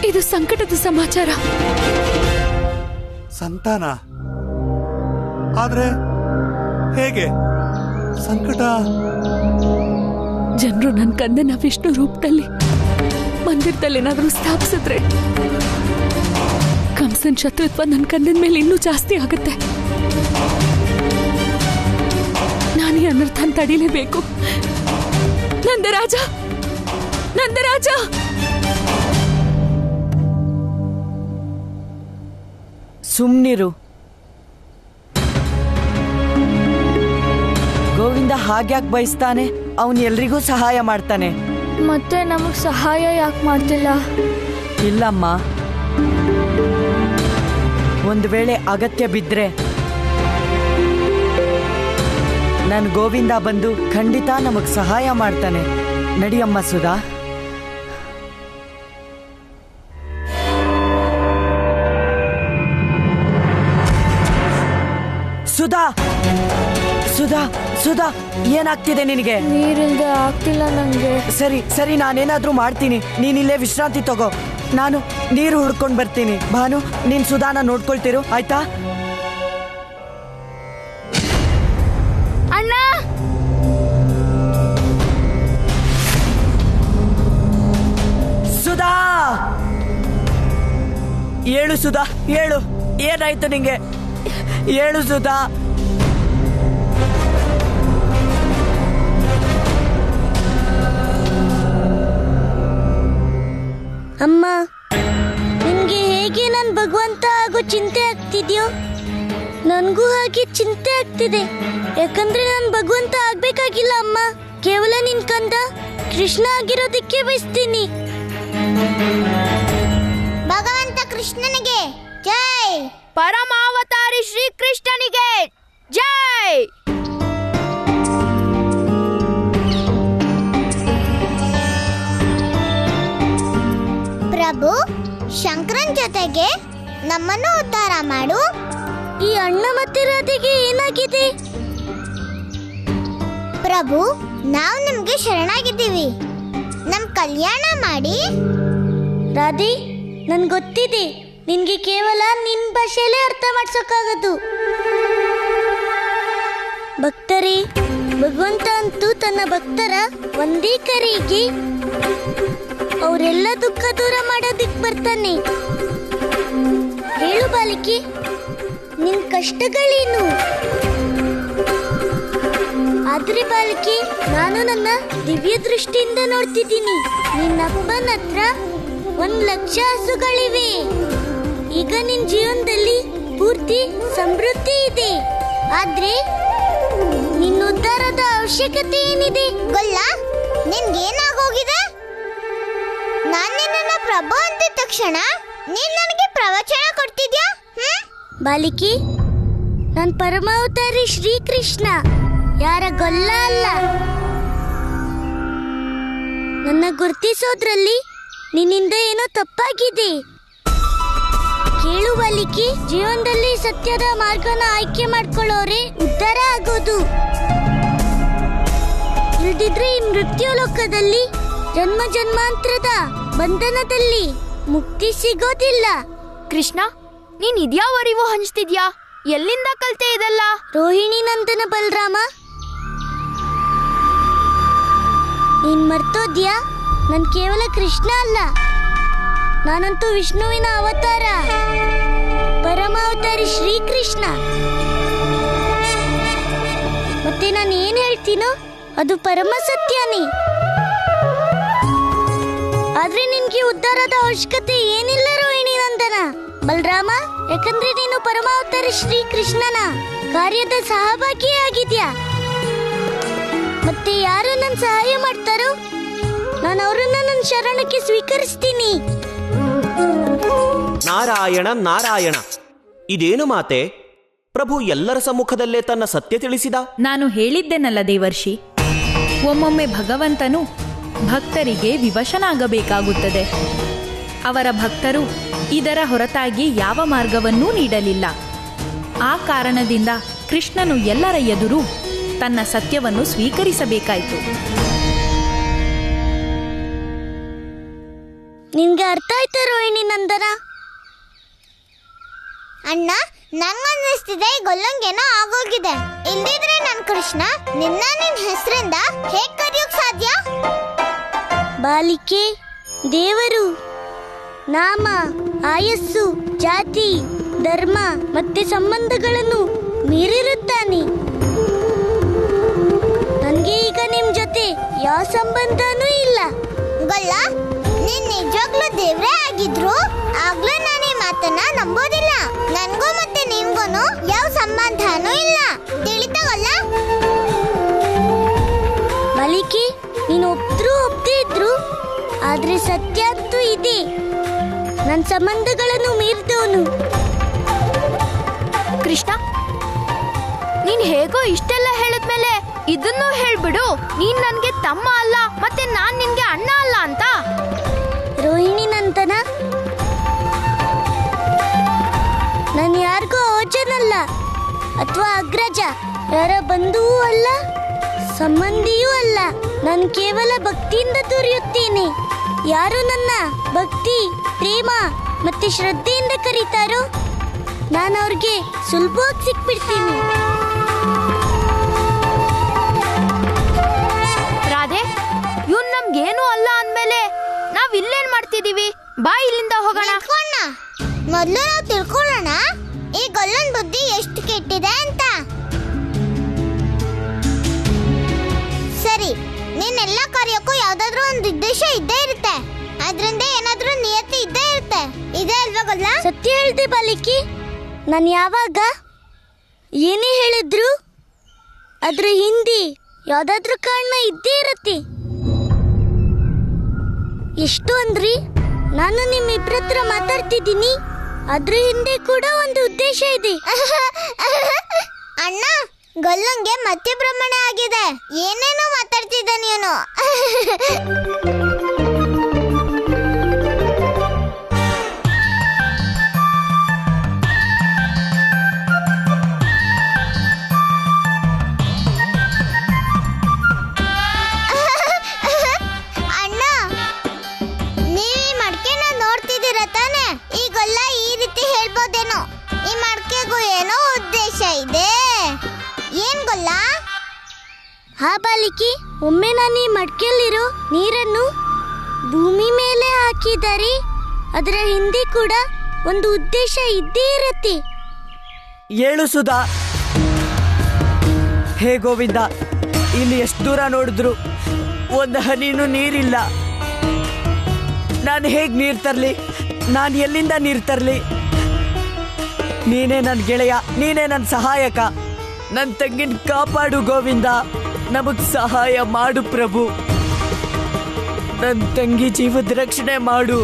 ಇದು ಸಂಕಟದ ಸಮಾಚಾರ. ಸಂತಾನ? ಆದ್ರೆ ಹೇಗೆ ಸಂಕಟ? ಜನರು ನನ್ನ ಕಂದನ ವಿಷ್ಣು ರೂಪದಲ್ಲಿ ಮಂದಿರದಲ್ಲಿ ಏನಾದರೂ ಸ್ಥಾಪಿಸಿದ್ರೆ ಕಂಸನ್ ಶತ್ರುತ್ವ ನನ್ನ ಕಂದನ ಮೇಲೆ ಇನ್ನೂ ಜಾಸ್ತಿ ಆಗುತ್ತೆ. ನಾನೇ ಅನರ್ಥ ತಡಿಲೇಬೇಕು. ನಂದರಾಜ, ನಂದರಾಜ! ಸುಮ್ನಿರು. ಗೋವಿಂದ ಹಾಗ್ಯಾಕ್ ಬಯಸ್ತಾನೆ? ಅವನು ಎಲ್ರಿಗೂ ಸಹಾಯ ಮಾಡ್ತಾನೆ. ಮತ್ತೆ ನಮಗ್ ಸಹಾಯ ಯಾಕೆ ಮಾಡ್ತಿಲ್ಲ? ಇಲ್ಲಮ್ಮ, ಒಂದು ವೇಳೆ ಅಗತ್ಯ ಬಿದ್ರೆ ನನ್ ಗೋವಿಂದ ಬಂದು ಖಂಡಿತ ನಮಗ್ ಸಹಾಯ ಮಾಡ್ತಾನೆ. ನಡಿಯಮ್ಮ ಸುಧಾ. ಸುಧಾ, ಸುಧಾ, ಸುಧಾ, ಏನಾಗ್ತಿದೆ ನಿನಗೆ? ನೀರಿಲ್ದೆ ಆಗ್ತಿಲ್ಲ ನಂಗೆ. ಸರಿ ಸರಿ, ನಾನೇನಾದ್ರೂ ಮಾಡ್ತೀನಿ, ನೀನಿಲ್ಲೇ ವಿಶ್ರಾಂತಿ ತಗೋ. ನಾನು ನೀರು ಹುಡ್ಕೊಂಡ್ ಬರ್ತೀನಿ. ಭಾನು, ನೀನ್ ಸುಧಾನ ನೋಡ್ಕೊಳ್ತಿರು, ಆಯ್ತಾ? ಅಣ್ಣ! ಸುಧಾ, ಏಳು ಸುಧಾ, ಏಳು. ಏನಾಯ್ತು ನಿಂಗೆ? ಏಳು ಸುಧಾ. ಅಮ್ಮ, ನಿನ್ಗೆ ಹೇಗೆ ನನ್ ಭಗವಂತ ಆಗೋ ಚಿಂತೆ ಆಗ್ತಿದ್ಯೋ, ನನ್ಗೂ ಹಾಗೆ ಚಿಂತೆ ಆಗ್ತಿದೆ. ಯಾಕಂದ್ರೆ ನಾನ್ ಭಗವಂತ ಆಗ್ಬೇಕಾಗಿಲ್ಲ ಅಮ್ಮ, ಕೇವಲ ನಿನ್ ಕಂದ ಕೃಷ್ಣ ಆಗಿರೋದಕ್ಕೆ ಬಯಸ್ತೀನಿ. ಭಗವಂತ ಕೃಷ್ಣನಿಗೆ ಜೈ. ಪರಮಾವತಾರಿ ಶ್ರೀ ಕೃಷ್ಣನಿಗೆ ಜೈ. ಪ್ರಭು, ಶಂಕರನ್ ಜೊತೆಗೆ ನಮ್ಮನ್ನು ಉದ್ಧಾರ ಮಾಡು. ಈ ಅಣ್ಣ ಮತ್ತೆ ರಾಧೆಗೆ ಏನಾಗಿದೆ? ಪ್ರಭು, ನಾವು ನಿಮ್ಗೆ ಶರಣಾಗಿದ್ದೀವಿ, ನಮ್ ಕಲ್ಯಾಣ ಮಾಡಿ. ರಾಧೆ, ನನ್ ಗೊತ್ತಿದೆ, ನಿನ್ಗೆ ಕೇವಲ ನಿನ್ ಭಾಷೆಯಲ್ಲೇ ಅರ್ಥ ಮಾಡ್ಸೋಕ್ಕಾಗದು. ಭಕ್ತರೇ, ಭಗವಂತ ಅಂತೂ ತನ್ನ ಭಕ್ತರ ಒಂದೇ ಕರೆಗೆ ಅವರೆಲ್ಲ ದುಃಖ ದೂರ ಮಾಡೋದಿಕ್ ಬರ್ತಾನೆ. ಹೇಳು ಬಾಲಿಕೆ, ನಿನ್ ಕಷ್ಟಗಳೇನು? ಆದ್ರೆ ಬಾಲಿಕೆ, ನಾನು ನನ್ನ ದಿವ್ಯ ದೃಷ್ಟಿಯಿಂದ ನೋಡ್ತಿದ್ದೀನಿ, ನಿನ್ನಪ್ಪನ ಹತ್ರ 1,00,000 ಹಸುಗಳಿವೆ. ಈಗ ನಿನ್ ಜೀವನದಲ್ಲಿ ಪೂರ್ತಿ ಸಮೃದ್ಧಿ ಇದೆ. ಆದ್ರೆ ನಿನ್ನ ಉದ್ಧಾರದ ಅವಶ್ಯಕತೆ ಏನಿದೆ ಗೊಲ್ಲ? ನಿನ್ಗೇನಾಗೋಗಿದೆ? ನಾನು ನಿನ್ನ ಪ್ರಭು ಅಂತಿದ ತಕ್ಷಣ ನೀನ್ ನನಗೆ ಪ್ರವಚನ ಕೊಡ್ತಿದ್ಯಾ? ಬಾಲಿಕೆ, ನಾನ್ ಪರಮಾವತಾರಿ ಶ್ರೀಕೃಷ್ಣ, ಯಾರ ಗೊಲ್ಲ ಅಲ್ಲ. ನನ್ನ ಗುರ್ತಿಸೋದ್ರಲ್ಲಿ ನಿನ್ನಿಂದ ಏನೋ ತಪ್ಪಾಗಿದೆ. ಕೇಳು ಬಾಲಿಕೆ, ಜೀವನದಲ್ಲಿ ಸತ್ಯದ ಮಾರ್ಗನ ಆಯ್ಕೆ ಮಾಡ್ಕೊಳ್ಳೋರೆ ಉದ್ಧಾರ ಆಗೋದು. ಇಲ್ದಿದ್ರೆ ಈ ಮೃತ್ಯು ಲೋಕದಲ್ಲಿ ಜನ್ಮ ಜನ್ಮಾಂತರದ ಬಂಧನದಲ್ಲಿ ಮುಕ್ತಿ ಸಿಗೋದಿಲ್ಲ. ಕೃಷ್ಣ, ನೀನ್ ಇದ್ಯಾವ ಅರಿವು ಹಂಚ್ತಿದ್ಯಾ? ಎಲ್ಲಿಂದ ಕಲ್ತೆ ಇದೆಲ್ಲ? ರೋಹಿಣಿ ನಂದನ ಬಲರಾಮ, ನೀನ್ ಮರ್ತೋದ್ಯಾ? ನನ್ ಕೇವಲ ಕೃಷ್ಣ ಅಲ್ಲ, ನಾನಂತೂ ವಿಷ್ಣುವಿನ ಅವತಾರ, ಪರಮಾವತಾರಿ ಶ್ರೀಕೃಷ್ಣ. ಮತ್ತೆ ನಾನು ಏನ್ ಹೇಳ್ತೀನೋ ಅದು ಪರಮ ಸತ್ಯನೇ. ಆದ್ರೆ ನಿನ್ಗೆ ಉದ್ಧಾರದ ಅವಶ್ಯಕತೆ ಏನಿಲ್ಲ ರೋಹಿಣಿ ನಂದನ, ಬಲರಾಮ. ಯಾಕಂದ್ರೆ ನೀನು ಪರಮಾವತಾರಿ ಶ್ರೀಕೃಷ್ಣನ ಕಾರ್ಯದ ಸಹಭಾಗಿಯಾಗಿದ್ಯಾ. ಮತ್ತೆ ಯಾರು ನನ್ನ ಸಹಾಯ ಮಾಡ್ತಾರೋ ನಾನು ಅವರನ್ನ ನನ್ನ ಶರಣಕ್ಕೆ ಸ್ವೀಕರಿಸ್ತೀನಿ. ನಾರಾಯಣ ನಾರಾಯಣ, ಇದೇನು ಮಾತೆ? ಪ್ರಭು ಎಲ್ಲರ ಸಮ್ಮುಖದಲ್ಲೇ ತನ್ನ ಸತ್ಯ ತಿಳಿಸಿದ. ನಾನು ಹೇಳಿದ್ದೆನಲ್ಲ ದೇವರ್ಷಿ, ಒಮ್ಮೊಮ್ಮೆ ಭಗವಂತನು ಭಕ್ತರಿಗೆ ವಿವಶನಾಗಬೇಕಾಗುತ್ತದೆ. ಅವರ ಭಕ್ತರು ಇದರ ಹೊರತಾಗಿ ಯಾವ ಮಾರ್ಗವನ್ನೂ ನೀಡಲಿಲ್ಲ. ಆ ಕಾರಣದಿಂದ ಕೃಷ್ಣನು ಎಲ್ಲರ ಎದುರು ತನ್ನ ಸತ್ಯವನ್ನು ಸ್ವೀಕರಿಸಬೇಕಾಯಿತು. ನಿನ್ಗೆ ಅರ್ಥ ಆಯ್ತಾ ರೋಹಿಣಿ ನಂದನ? ಅಣ್ಣ, ನಂಗನ್ನಿಸ್ತಿದೆ ಗೊಲ್ಲಂಗೇನೋ ಆಗೋಗಿದೆ. ಇಲ್ದಿದ್ರೆ ನನ್ ಕೃಷ್ಣ ನಿನ್ನ ಹೆಸರಿಂದ ಹೇಗ್ ಕರೆಯೋಕ್ ಸಾಧ್ಯ? ಬಾಲಿಕೆ ದೇವರು ನಾಮ, ಆಯಸ್ಸು, ಜಾತಿ, ಧರ್ಮ ಮತ್ತೆ ಸಂಬಂಧಗಳನ್ನು ಮೀರಿರುತ್ತಾನೆ. ನನ್ಗೆ ಈಗ ನಿಮ್ ಜೊತೆ ಯಾವ ಸಂಬಂಧನೂ ಇಲ್ಲ. ಗೊಲ್ಲ, ನೀನ್ ನಿಜವಾಗ್ಲೂ ದೇವ್ರೇ ಆಗಿದ್ರು ಆಗ್ಲೂ ನಾನು ಈ ಮಾತನ್ನ ನಂಬೋದಿಲ್ಲ. ನನ್ಗೂ ಮತ್ತೆ ನಿಮ್ಗೂನು ಯಾವ ಸಂಬಂಧನೂ ಇಲ್ಲ. ತಿಳಿತವಲ್ಲ? ಬಾಲಿಕೆ, ನೀನು ಒಪ್ಪದೇ ಇದ್ರು ಆದ್ರೆ ಸತ್ಯ ಅಂತೂ ಇದೆ. ನನ್ನ ಸಂಬಂಧಗಳನ್ನು ಮೀರಿದವನು ಕೃಷ್ಣ. ನೀನ್ ಹೇಗೋ ಇಷ್ಟೆಲ್ಲ ಹೇಳಿದ್ಮೇಲೆ ಇದನ್ನು ಹೇಳ್ಬಿಡು, ನೀನ್ ನನ್ಗೆ ತಮ್ಮ ಅಲ್ಲ ಮತ್ತೆ ನಾನ್ ನಿನ್ಗೆ ಅಣ್ಣ ಅಲ್ಲ ಅಂತ. ರೋಹಿಣಿ ನಂತನ, ನಾನು ಯಾರಿಗೂ ಓಜನಲ್ಲ ಅಥವಾ ಅಗ್ರಜ, ಯಾರ ಬಂಧುವೂ ಅಲ್ಲ, ಸಂಬಂಧಿಯೂ ಅಲ್ಲ. ನಾನು ಕೇವಲ ಭಕ್ತಿಯಿಂದ ದೊರೆಯುತ್ತೇನೆ. ಯಾರು ನನ್ನ ಭಕ್ತಿ, ಪ್ರೇಮ ಮತ್ತೆ ಶ್ರದ್ಧೆಯಿಂದ ಕರೀತಾರೋ ನಾನು ಅವ್ರಿಗೆ ಸುಲಭವಾಗಿ ಸಿಕ್ಬಿಡ್ತೀನಿ. ರಾಧೆ, ಇವ್ನ್ ನಮ್ಗೇನು ಅಲ್ಲ ಅಂದ್ಮೇಲೆ ನಾವ್ ಇಲ್ಲೇನ್ ಮಾಡ್ತಿದೀವಿ? ಬಾ ಇಲ್ಲಿಂದ ಹೋಗೋಣ. ಮೊದ್ಲು ನಾವು ತಿಳ್ಕೊಳ್ಳೋಣ ಈ ಗೊಲ್ಲನ್ ಬುದ್ಧಿ ಎಷ್ಟು ಕೆಟ್ಟಿದೆ ಅಂತ. ಸರಿ, ನೀನೆಲ್ಲ ಕಾರ್ಯಕ್ಕೂ ಯಾವ್ದಾದ್ರು ಒಂದು ಉದ್ದೇಶ ಇದ್ದೇ ಇರುತ್ತೆ. ಅದ್ರಿಂದ ಏನಾದ್ರೂ ನಿಯತಿ ಇದ್ದೇ ಇರುತ್ತೆ. ಇದೇ ಅಲ್ವಾ ಗೊಲ್ಲ? ಸತ್ಯ ಹೇಳ್ದೆ ಬಾಲಿಕೆ. ನಾನು ಯಾವಾಗ ಏನೇ ಹೇಳಿದ್ರು ಅದ್ರ ಹಿಂದೆ ಯಾವ್ದಾದ್ರೂ ಕಾರಣ ಇದ್ದೇ ಇರತ್ತೆ. ಎಷ್ಟು ಅಂದ್ರಿ, ನಾನು ನಿಮ್ಮಿಬ್ರ ಹತ್ರ ಮಾತಾಡ್ತಿದ್ದೀನಿ, ಅದ್ರ ಹಿಂದೆ ಕೂಡ ಒಂದು ಉದ್ದೇಶ ಇದೆ. ಅಣ್ಣ, ಗೊಲ್ಲಂಗೆ ಮತ್ತೆ ಭ್ರಮಣೆ ಆಗಿದೆ. ಏನೇನೋ ಮಾತಾಡ್ತಿದ್ದ ನೀನು. ಅಣ್ಣ, ನೀವ್ ಈ ಮಡ್ಕೆನ ನೋಡ್ತಿದ್ದೀರ ತಾನೆ? ಈ ಗೊಲ್ಲ ಈ ರೀತಿ ಹೇಳ್ಬೋದೇನೋ, ಈ ಮಡ್ಕೆಗೂ ಏನೋ ಉದ್ದೇಶ ಇದೆ. ಏನ್ ಗೊಲ್ಲ? ಹಾ ಬಾಲಿಕೆ, ಒಮ್ಮೆ ನಾನು ಈ ಮಡ್ಕೆಯಲ್ಲಿರೋ ನೀರನ್ನು ಭೂಮಿ ಮೇಲೆ ಹಾಕಿದರೆ ಅದರ ಹಿಂದೆ ಕೂಡ ಒಂದು ಉದ್ದೇಶ ಇದ್ದೇ ಇರತ್ತೆ. ಏಳು ಸುಧಾ. ಹೇ ಗೋವಿಂದ, ಇಲ್ಲಿ ಎಷ್ಟು ದೂರ ನೋಡಿದ್ರು ಒಂದು ಹನಿನೂ ನೀರಿಲ್ಲ. ನಾನು ಹೇಗೆ ನೀರು ತರಲಿ? ನಾನು ಎಲ್ಲಿಂದ ನೀರು ತರಲಿ? ನೀನೇ ನನ್ನ ಗೆಳೆಯ, ನೀನೇ ನನ್ನ ಸಹಾಯಕ. ನನ್ನ ತಂಗಿನ ಕಾಪಾಡು ಗೋವಿಂದ, ನಮಗ್ ಸಹಾಯ ಮಾಡು ಪ್ರಭು. ನನ್ನ ತಂಗಿ ಜೀವದ ರಕ್ಷಣೆ ಮಾಡು.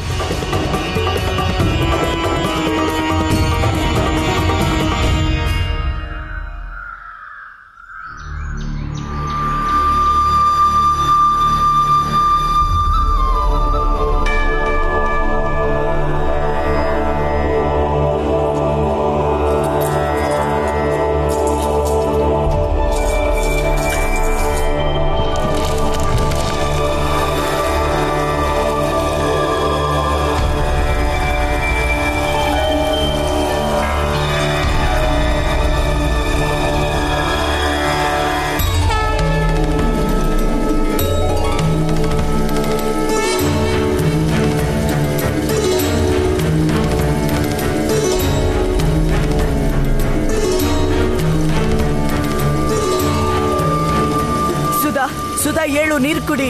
ಸುಧಾ ಏಳು, ನೀರು ಕುಡಿ.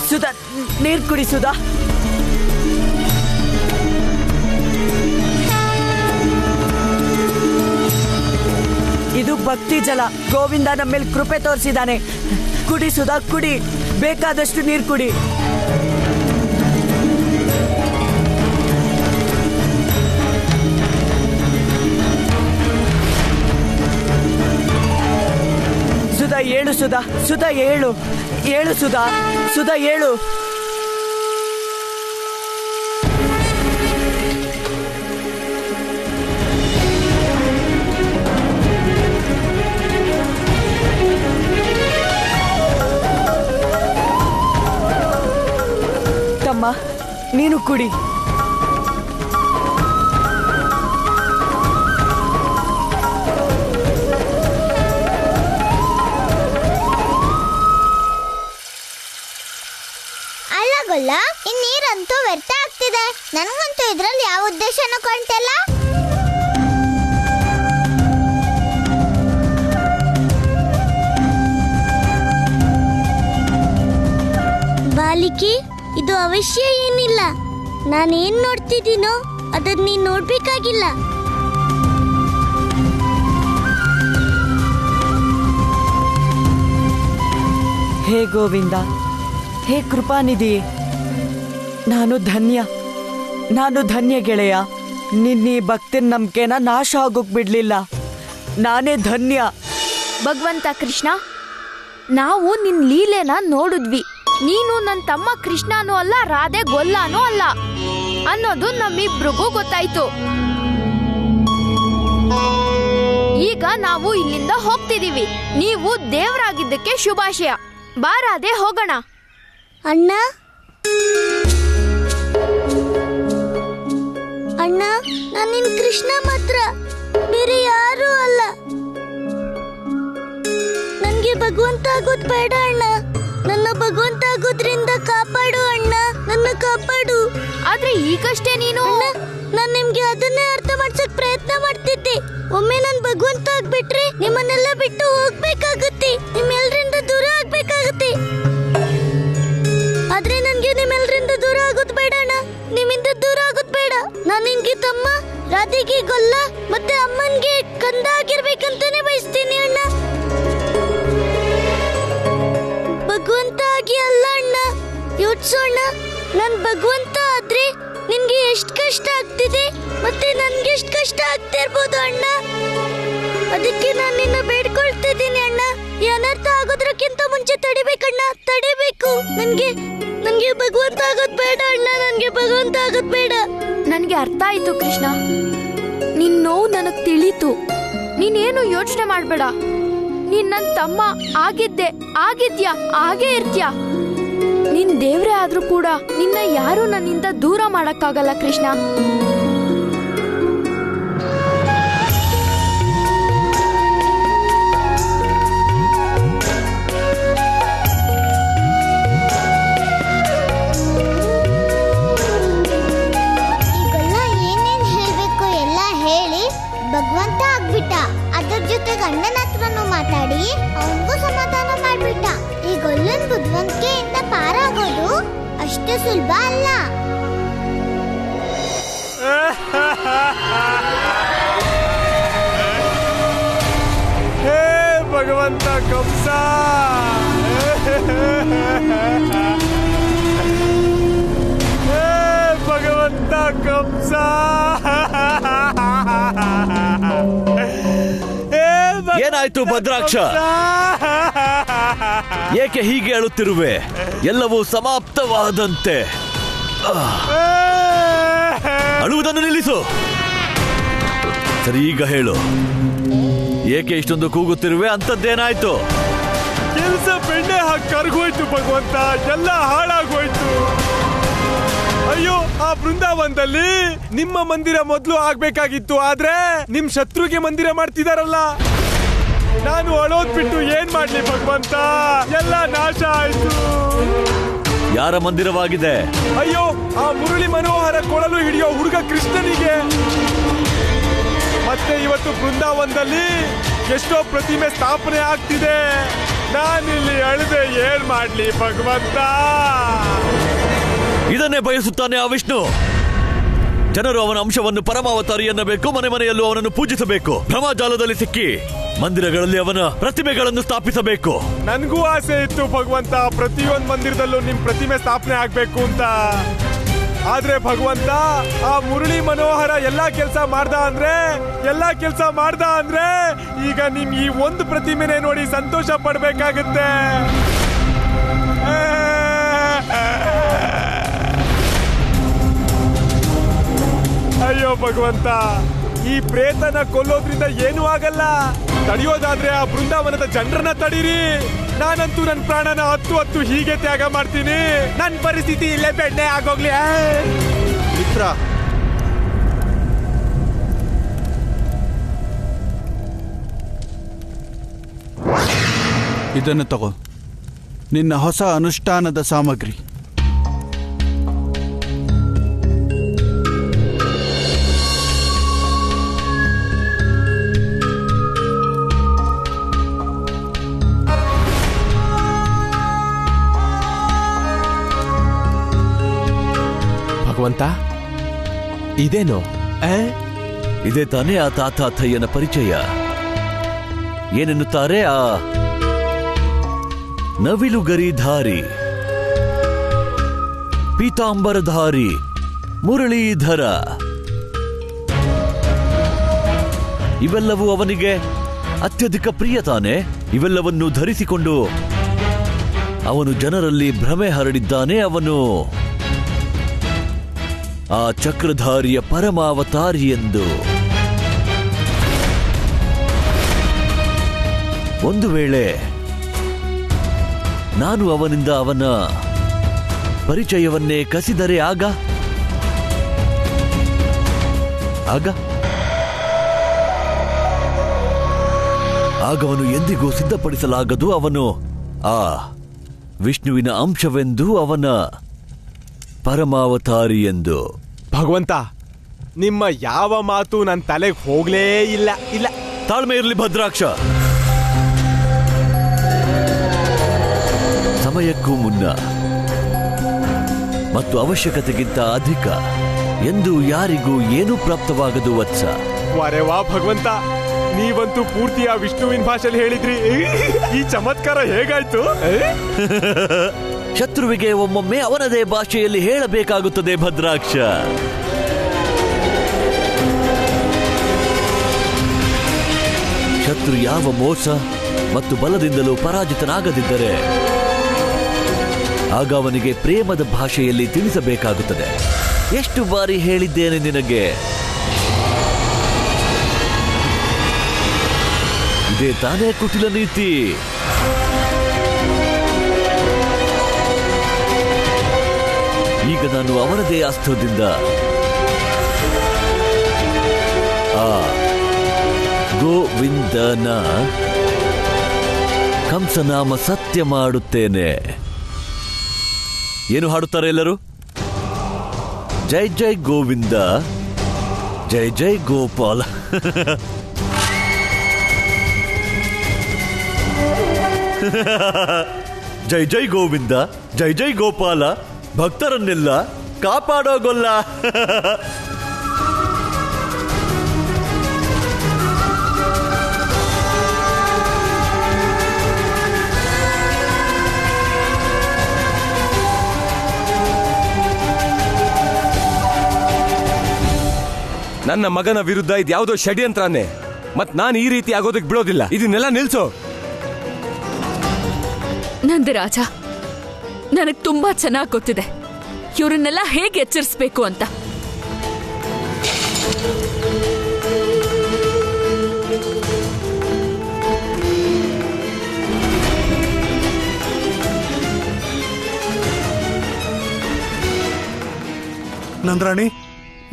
ಸುಧಾ, ನೀರು ಕುಡಿ ಸುಧಾ. ಇದು ಭಕ್ತಿ ಜಲ. ಗೋವಿಂದ ನಮ್ಮ ಮೇಲೆ ಕೃಪೆ ತೋರಿಸಿದ್ದಾನೆ. ಕುಡಿ ಸುಧಾ, ಕುಡಿ. ಬೇಕಾದಷ್ಟು ನೀರು ಕುಡಿ. ಸುಧಾ ಏಳು, ಸುಧಾ. ಸುಧಾ ಏಳು, ಏಳು ಸುಧಾ. ಸುಧಾ ಏಳು. ತಮ್ಮ, ನೀನು ಕುಡಿ. ಅಲ್ಲಗೊಲ್ಲ, ಈ ನೀರಂತೂ ವ್ಯರ್ಥ ಆಗ್ತಿದೆ. ನನಗಂತೂ ಇದ್ರಲ್ಲಿ ಯಾವ ಉದ್ದೇಶನೂ ಕಾಣ್ತಿಲ್ಲ. ಬಾಲಿಕೆ, ಇದು ಅವಶ್ಯ ಏನಿಲ್ಲ. ನಾನೇನ್ ನೋಡ್ತಿದ್ದೀನೋ ಅದನ್ನ ನೀನ್ ನೋಡ್ಬೇಕಾಗಿಲ್ಲ. ಹೇ ಗೋವಿಂದ, ಹೇ ಕೃಪಾನಿಧಿ, ನಾನು ಧನ್ಯ. ನಾನು ಧನ್ಯ ಗೆಳೆಯ. ನಿನ್ನ ಈ ಭಕ್ತಿನ ನಂಬಿಕೆನ ನಾಶ ಆಗೋಕ್ ಬಿಡ್ಲಿಲ್ಲ. ನಾನೇ ಧನ್ಯ. ಭಗವಂತ ಕೃಷ್ಣ, ನಾವು ನಿನ್ ಲೀಲೆನ ನೋಡಿದ್ವಿ. ನೀನು ನನ್ನ ತಮ್ಮ ಕೃಷ್ಣನೂ ಅಲ್ಲ, ರಾಧೆ ಗೊಲ್ಲನೂ ಅಲ್ಲ ಅನ್ನೋದು ನಮ್ಮಿಬ್ರಿಗೂ ಗೊತ್ತಾಯ್ತು. ಈಗ ನಾವು ಇಲ್ಲಿಂದ ಹೋಗ್ತಿದೀವಿ. ನೀವು ದೇವರಾಗಿದ್ದಕ್ಕೆ ಶುಭಾಶಯ. ಬಾ ರಾಧೆ, ಹೋಗೋಣ. ಅಣ್ಣ, ಅಣ್ಣ, ನಾನು ನಿನ್ ಕೃಷ್ಣ ಮಾತ್ರ, ಬೇರೆ ಯಾರೂ ಅಲ್ಲ. ನನ್ಗೆ ಭಗವಂತ ಆಗೋದ್ ಬೇಡ ಅಣ್ಣ. ನನ್ನ ಭಗವಂತ ಆಗೋದ್ರಿಂದ ಕಾಪಾಡು ಅಣ್ಣ, ನನ್ನ ಕಾಪಾಡು. ಆದ್ರೆ ಈಗಷ್ಟೇ ನೀನು ನಾನ್ ನಿಮ್ಗೆ ಅದನ್ನೇ ಅರ್ಥ ಮಾಡ್ಸಕ್ ಪ್ರಯತ್ನ ಮಾಡ್ತಿದ್ದೆ. ಒಮ್ಮೆ ನನ್ ಭಗವಂತ ಆಗ್ಬಿಟ್ರೆ ನಿಮ್ಮನ್ನೆಲ್ಲ ಬಿಟ್ಟು ಹೋಗ್ಬೇಕಾಗುತ್ತೆ, ನಿಮ್ಮೆಲ್ರಿಂದ ದೂರ ಆಗ್ಬೇಕಾಗುತ್ತೆ. ಆದ್ರೆ ನನ್ಗೆ ನಿಮ್ಮೆಲ್ರಿಂದ ದೂರ ಆಗೋದ್ ಬೇಡ ಅಣ್ಣ, ನಿಮ್ಮಿಂದ ದೂರ ಆಗೋದ್ ಬೇಡ. ನಾನ್ ನಿನ್ಗೆ ತಮ್ಮ, ರಾಧೆಗೆ ಗೊಲ್ಲ, ಮತ್ತೆ ಅಮ್ಮನ್ಗೆ ಕಂದ ಆಗಿರ್ಬೇಕಂತಾನೆ ಬಯಸ್ತೀನಿ ಅಣ್ಣ. ಭಗವಂತ ಆಗಿ ಅಲ್ಲ ಅಣ್ಣ. ಯೋಚಿಸೋಣ, ನನ್ ಭಗವಂತ ಆದ್ರೆ ನಿನ್ಗೆ ಎಷ್ಟ್ ಕಷ್ಟ ಆಗ್ತಿದೆ, ಮತ್ತೆ ನನ್ಗೆ ಎಷ್ಟ್ ಕಷ್ಟ ಆಗ್ತಾ ಇರ್ಬೋದು ಅಣ್ಣ. ಅದಕ್ಕೆ ನಾನು ನಿನ್ನ ಬೇಡ್ಕೊಳ್ತಿದ್ದೀನಿ ಅಣ್ಣ. ಈ ಅನರ್ಥ ಆಗೋದ್ರಕ್ಕಿಂತ ಮುಂಚೆ ತಡಿಬೇಕಣ್ಣ, ತಡಿಬೇಕು. ನನ್ಗೆ ಭಗವಂತ ಆಗೋದ್ ಬೇಡ ಅಣ್ಣ, ನನ್ಗೆ ಭಗವಂತ ಆಗೋದ್ ಬೇಡ. ನನ್ಗೆ ಅರ್ಥ ಆಯ್ತು ಕೃಷ್ಣ, ನಿನ್ ನೋವು ನನಗ್ ತಿಳಿತು. ನೀನೇನು ಯೋಚನೆ ಮಾಡ್ಬೇಡ. ನೀನ್ ನನ್ ತಮ್ಮ ಆಗಿದ್ಯಾ, ಹಾಗೇ ಇರ್ತ್ಯಾ. ನಿನ್ ದೇವ್ರೇ ಆದ್ರೂ ಕೂಡ ನಿನ್ನ ಯಾರು ನನ್ನಿಂದ ದೂರ ಮಾಡಕ್ಕಾಗಲ್ಲ ಕೃಷ್ಣ. ಈಗೆಲ್ಲ ಏನೇನ್ ಹೇಳ್ಬೇಕು ಎಲ್ಲ ಹೇಳಿ ಭಗವಂತ ಆಗ್ಬಿಟ್ಟ. ಅದ್ರ ಜೊತೆಗೆ ಅಣ್ಣನ ಹತ್ರನೂ ಮಾತಾಡಿ ಅವನಿಗೂ ಸಮಾಧಾನ ಮಾಡ್ಬಿಟ್ಟ. ಈ ಗೊಲ್ಲನ್ ಬುದ್ಧಿವಂತಿಕೆಯಿಂದ ಪಾರಾಗೋದು ಅಷ್ಟು ಸುಲಭ ಅಲ್ಲ. ಹೇ ಭಗವಂತ ಕಂಸ, ಹೇ ಭಗವಂತ ಕಂಸ, ಏನಾಯ್ತು ಭದ್ರಾಕ್ಷ? ಏಕೆ ಹೀಗೆ ಅಳುತ್ತಿರುವೆ? ಎಲ್ಲವೂ ಸಮಾಪ್ತವಾದಂತೆ. ಅಳುವುದನ್ನು ನಿಲ್ಲಿಸು. ಸರಿ, ಈಗ ಹೇಳು, ಏಕೆ ಇಷ್ಟೊಂದು ಕೂಗುತ್ತಿರುವೆ? ಅಂತದ್ದೇನಾಯ್ತು? ಕೆಲಸ ಬೆಣ್ಣೆ ಹಾಕಿ ಕರ್ಗೋಯ್ತು ಭಗವಂತ, ಎಲ್ಲ ಹಾಳಾಗೋಯ್ತು. ಅಯ್ಯೋ, ಆ ಬೃಂದಾವನದಲ್ಲಿ ನಿಮ್ಮ ಮಂದಿರ ಮೊದಲು ಆಗ್ಬೇಕಾಗಿತ್ತು, ಆದ್ರೆ ನಿಮ್ ಶತ್ರುಗೆ ಮಂದಿರ ಮಾಡ್ತಿದಾರಲ್ಲ. ನಾನು ಅಳೋದ್ ಬಿಟ್ಟು ಏನ್ ಮಾಡ್ಲಿ ಭಗವಂತ? ಎಲ್ಲ ನಾಶ ಆಯ್ತು. ಯಾರ ಮಂದಿರವಾಗಿದೆ? ಅಯ್ಯೋ, ಆ ಮುರಳಿ ಮನೋಹರ ಕೊಳಲು ಹಿಡಿಯೋ ಹುಡುಗ ಕೃಷ್ಣನಿಗೆ. ಮತ್ತೆ ಇವತ್ತು ಬೃಂದಾವನದಲ್ಲಿ ಎಷ್ಟೋ ಪ್ರತಿಮೆ ಸ್ಥಾಪನೆ ಆಗ್ತಿದೆ. ನಾನಿಲ್ಲಿ ಅಳದೆ ಏನ್ ಮಾಡ್ಲಿ ಭಗವಂತ? ಇದನ್ನೇ ಬಯಸುತ್ತಾನೆ ಆ ವಿಷ್ಣು. ಜನರು ಅವನ ಅಂಶವನ್ನು ಪರಮಾವತಾರಿ ಎನ್ನಬೇಕು, ಮನೆ ಮನೆಯಲ್ಲೂ ಅವನನ್ನು ಪೂಜಿಸಬೇಕು, ಭ್ರಮಾಜಾಲದಲ್ಲಿ ಸಿಕ್ಕಿ ಮಂದಿರಗಳಲ್ಲಿ ಅವನ ಪ್ರತಿಮೆಗಳನ್ನು ಸ್ಥಾಪಿಸಬೇಕು. ನನ್ಗೂ ಆಸೆ ಇತ್ತು ಭಗವಂತ, ಪ್ರತಿಯೊಂದು ಮಂದಿರದಲ್ಲೂ ನಿಮ್ ಪ್ರತಿಮೆ ಸ್ಥಾಪನೆ ಆಗ್ಬೇಕು ಅಂತ. ಆದ್ರೆ ಭಗವಂತ, ಆ ಮುರಳಿ ಮನೋಹರ ಎಲ್ಲಾ ಕೆಲಸ ಮಾಡ್ದ ಅಂದ್ರೆ ಈಗ ನಿಮ್ ಈ ಒಂದು ಪ್ರತಿಮೆನೆ ನೋಡಿ ಸಂತೋಷ ಪಡ್ಬೇಕಾಗತ್ತೆ. ಅಯ್ಯೋ ಭಗವಂತ, ಈ ಪ್ರೇತನ ಕೊಲ್ಲೋದ್ರಿಂದ ಏನೂ ಆಗಲ್ಲ. ತಡೆಯೋದಾದ್ರೆ ಆ ಬೃಂದಾವನದ ಜನರನ್ನ ತಡೀರಿ. ನಾನಂತೂ ನನ್ನ ಪ್ರಾಣನ ಹತ್ತು ಹೀಗೆ ತ್ಯಾಗ ಮಾಡ್ತೀನಿ. ನನ್ನ ಪರಿಸ್ಥಿತಿ ಇಲ್ಲೇ ಬೆಣ್ಣೆ ಆಗೋಗ್ಲಿ. ಮಿತ್ರ, ಇದನ್ನು ತಗೋ, ನಿನ್ನ ಹೊಸ ಅನುಷ್ಠಾನದ ಸಾಮಗ್ರಿ. ಭಗವಂತ, ಇದೇನು? ಇದೇ ತಾನೇ ಆ ತಾತಾಥಯ್ಯನ ಪರಿಚಯ. ಏನೆನ್ನುತ್ತಾರೆ? ಆ ನವಿಲುಗರಿಧಾರಿ, ಪೀತಾಂಬರಧಾರಿ, ಮುರಳೀಧರ, ಇವೆಲ್ಲವೂ ಅವನಿಗೆ ಅತ್ಯಧಿಕ ಪ್ರಿಯ ತಾನೆ. ಇವೆಲ್ಲವನ್ನು ಧರಿಸಿಕೊಂಡು ಅವನು ಜನರಲ್ಲಿ ಭ್ರಮೆ ಹರಡಿದ್ದಾನೆ. ಅವನು ಆ ಚಕ್ರಧಾರಿಯ ಪರಮಾವತಾರಿ ಎಂದು. ಒಂದು ವೇಳೆ ನಾನು ಅವನಿಂದ ಅವನ ಪರಿಚಯವನ್ನೇ ಕಸಿದರೆ ಆಗ ಅವನು ಎಂದಿಗೂ ಸಿದ್ಧಪಡಿಸಲಾಗದು. ಅವನು ಆ ವಿಷ್ಣುವಿನ ಅಂಶವೆಂದು, ಅವನ ಪರಮಾವತಾರಿ ಎಂದು. ಭಗವಂತ, ನಿಮ್ಮ ಯಾವ ಮಾತು ನನ್ನ ತಲೆಗೆ ಹೋಗ್ಲೇ ಇಲ್ಲ. ತಾಳ್ಮೆ ಇರಲಿ ಭದ್ರಾಕ್ಷ. ಸಮಯಕ್ಕೂ ಮುನ್ನ ಮತ್ತು ಅವಶ್ಯಕತೆಗಿಂತ ಅಧಿಕ ಎಂದು ಯಾರಿಗೂ ಏನೂ ಪ್ರಾಪ್ತವಾಗದು ವತ್ಸ. ವಾರೆ ವಾ ಭಗವಂತ, ನೀವಂತೂ ಪೂರ್ತಿ ಆ ವಿಷ್ಣುವಿನ ಭಾಷೆಯಲ್ಲಿ ಹೇಳಿದ್ರಿ. ಈ ಚಮತ್ಕಾರ ಹೇಗಾಯ್ತು? ಶತ್ರುವಿಗೆ ಒಮ್ಮೊಮ್ಮೆ ಅವನದೇ ಭಾಷೆಯಲ್ಲಿ ಹೇಳಬೇಕಾಗುತ್ತದೆ ಭದ್ರಾಕ್ಷ. ಶತ್ರು ಯಾವ ಮೋಸ ಮತ್ತು ಬಲದಿಂದಲೂ ಪರಾಜಿತನಾಗದಿದ್ದರೆ ಆಗ ಅವನಿಗೆ ಪ್ರೇಮದ ಭಾಷೆಯಲ್ಲಿ ತಿಳಿಸಬೇಕಾಗುತ್ತದೆ. ಎಷ್ಟು ಬಾರಿ ಹೇಳಿದ್ದೇನೆ ನಿನಗೆ, ಇದೇ ತಾನೇ ಕುಟಿಲ ನೀತಿ. ಈಗ ನಾನು ಅವನದೇ ಅಸ್ತ್ರದಿಂದ ಆ ಗೋವಿಂದನ ಕಂಸನಾಮ ಸತ್ಯ ಮಾಡುತ್ತೇನೆ. ಏನು ಹಾಡುತ್ತಾರೆ ಎಲ್ಲರೂ? ಜೈ ಜೈ ಗೋವಿಂದ, ಜೈ ಜೈ ಗೋಪಾಲ. ಜೈ ಜೈ ಗೋವಿಂದ, ಜೈ ಜೈ ಗೋಪಾಲ, ಭಕ್ತರನ್ನೆಲ್ಲ ಕಾಪಾಡೋಗೊಲ್ಲ. ನನ್ನ ಮಗನ ವಿರುದ್ಧ ಇದ್ಯಾವುದೋ ಷಡ್ಯಂತ್ರನೇ. ಮತ್ ನಾನು ಈ ರೀತಿ ಆಗೋದಕ್ಕೆ ಬಿಡೋದಿಲ್ಲ. ಇದನ್ನೆಲ್ಲ ನಿಲ್ಸೋ. ನಂದರಾಜ, ನನಗ್ ತುಂಬಾ ಚೆನ್ನಾಗಿ ಗೊತ್ತಿದೆ ಇವರನ್ನೆಲ್ಲ ಹೇಗೆ ಎಚ್ಚರಿಸಬೇಕು ಅಂತ. ನಂದ್ರಾಣಿ,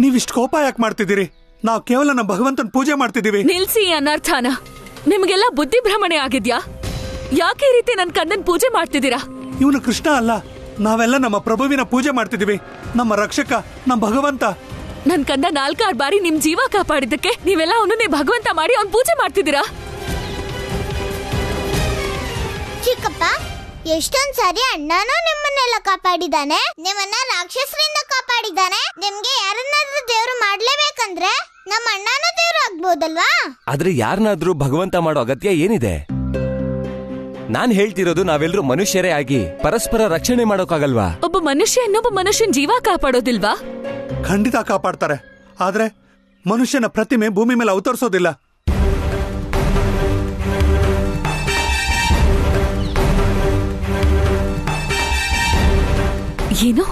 ನೀವಿಷ್ಟು ಕೋಪ ಯಾಕೆ ಮಾಡ್ತಿದ್ದೀರಿ? ನಾವು ಕೇವಲ ನಮ್ಮ ಭಗವಂತನ ಪೂಜೆ ಮಾಡ್ತಿದ್ದೀವಿ. ನಿಲ್ಸಿ ಅನರ್ಥಾನ. ನಿಮ್ಗೆಲ್ಲ ಬುದ್ಧಿ ಭ್ರಮಣೆ ಆಗಿದ್ಯಾ? ಯಾಕೆ ಈ ರೀತಿ ನನ್ನ ಕಂದನ್ ಪೂಜೆ ಮಾಡ್ತಿದ್ದೀರಾ? ಇವನು ಕೃಷ್ಣ ಅಲ್ಲ, ನಾವೆಲ್ಲ ನಮ್ಮ ಪ್ರಭುವಿನ ಪೂಜೆ ಮಾಡ್ತಿದ್ದೀವಿ. ನಮ್ಮ ರಕ್ಷಕ, ನಮ್ಮ ಭಗವಂತ. ನನ್ ಕಂದ 4-6 ಬಾರಿ ನಿಮ್ ಜೀವ ಕಾಪಾಡಿದ್ದಕ್ಕೆ ನೀವೆಲ್ಲ ಅವನನ್ನೇ ಭಗವಂತ ಮಾಡಿ ಅವ್ನ್ ಪೂಜೆ ಮಾಡ್ತಿದ್ದೀರಾ? ಚಿಕ್ಕಪ್ಪ, ಎಷ್ಟೊಂದ್ ಸಾರಿ ಅಣ್ಣನೂ ನಿಮ್ಮನ್ನೆಲ್ಲ ಕಾಪಾಡಿದಾನೆ, ನಿಮ್ಮನ್ನ ರಾಕ್ಷಸರಿಂದ ಕಾಪಾಡಿದಾನೆ. ನಿಮ್ಗೆ ಯಾರನ್ನಾದ್ರೂ ದೇವ್ರು ಮಾಡ್ಲೇಬೇಕಂದ್ರೆ ನಮ್ಮ ಅಣ್ಣನೂ ದೇವ್ರು ಆಗ್ಬೋದಲ್ವಾ? ಆದ್ರೆ ಯಾರನ್ನಾದ್ರೂ ಭಗವಂತ ಮಾಡೋ ಅಗತ್ಯ ಏನಿದೆ? ನಾನ್ ಹೇಳ್ತಿರೋದು ನಾವೆಲ್ಲರೂ ಮನುಷ್ಯರೇ ಆಗಿ ಪರಸ್ಪರ ರಕ್ಷಣೆ ಮಾಡೋಕ್ಕಾಗಲ್ವಾ? ಒಬ್ಬ ಮನುಷ್ಯ ಇನ್ನೊಬ್ಬ ಮನುಷ್ಯನ್ ಜೀವ ಕಾಪಾಡೋದಿಲ್ವಾ? ಖಂಡಿತ ಕಾಪಾಡ್ತಾರೆ, ಆದ್ರೆ ಮನುಷ್ಯನ ಪ್ರತಿಮೆ ಭೂಮಿ ಮೇಲೆ ಅವತರಿಸೋದಿಲ್ಲ. ಏನು?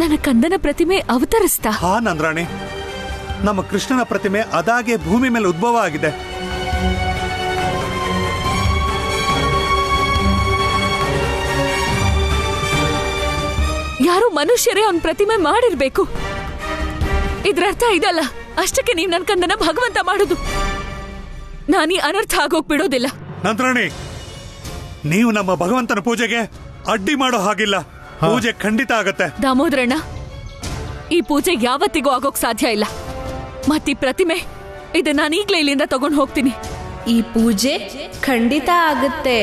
ನನ್ನ ಕಂದನ ಪ್ರತಿಮೆ ಅವತರಿಸ್ತಾ? ಹಾ ನಂದ್ರಾಣಿ, ನಮ್ಮ ಕೃಷ್ಣನ ಪ್ರತಿಮೆ ಅದಾಗೆ ಭೂಮಿ ಮೇಲೆ ಉದ್ಭವ ಆಗಿದೆ. ಯಾರು ಮನುಷ್ಯರೇ ಅವನ್ ಪ್ರತಿಮೆ ಮಾಡಿರ್ಬೇಕು. ಇದ್ರರ್ಥ ಇದಲ್ಲ. ಅಷ್ಟಕ್ಕೆ ನೀವ್ ನನ್ ಕಂದನ ಭಗವಂತ ಮಾಡುದು. ನಾನೀ ಅನರ್ಥ ಆಗೋಗ್ಬಿಡೋದಿಲ್ಲ. ನಂದ್ರಾಣಿ, ನೀವು ನಮ್ಮ ಭಗವಂತನ ಪೂಜೆಗೆ ಅಡ್ಡಿ ಮಾಡೋ ಹಾಗಿಲ್ಲ. ಪೂಜೆ ಖಂಡಿತ ಆಗತ್ತೆ. ದಾಮೋದರಣ್ಣ, ಈ ಪೂಜೆ ಯಾವತ್ತಿಗೂ ಆಗೋಕ್ ಸಾಧ್ಯ ಇಲ್ಲ. ಮತ್ತೀ ಪ್ರತಿಮೆ ಇದನ್ನ ನಾನೀಗ್ಲೇ ಇಲ್ಲಿಂದ ತಗೊಂಡು ಹೋಗ್ತೀನಿ. ಈ ಪೂಜೆ ಖಂಡಿತ ಆಗುತ್ತೆ.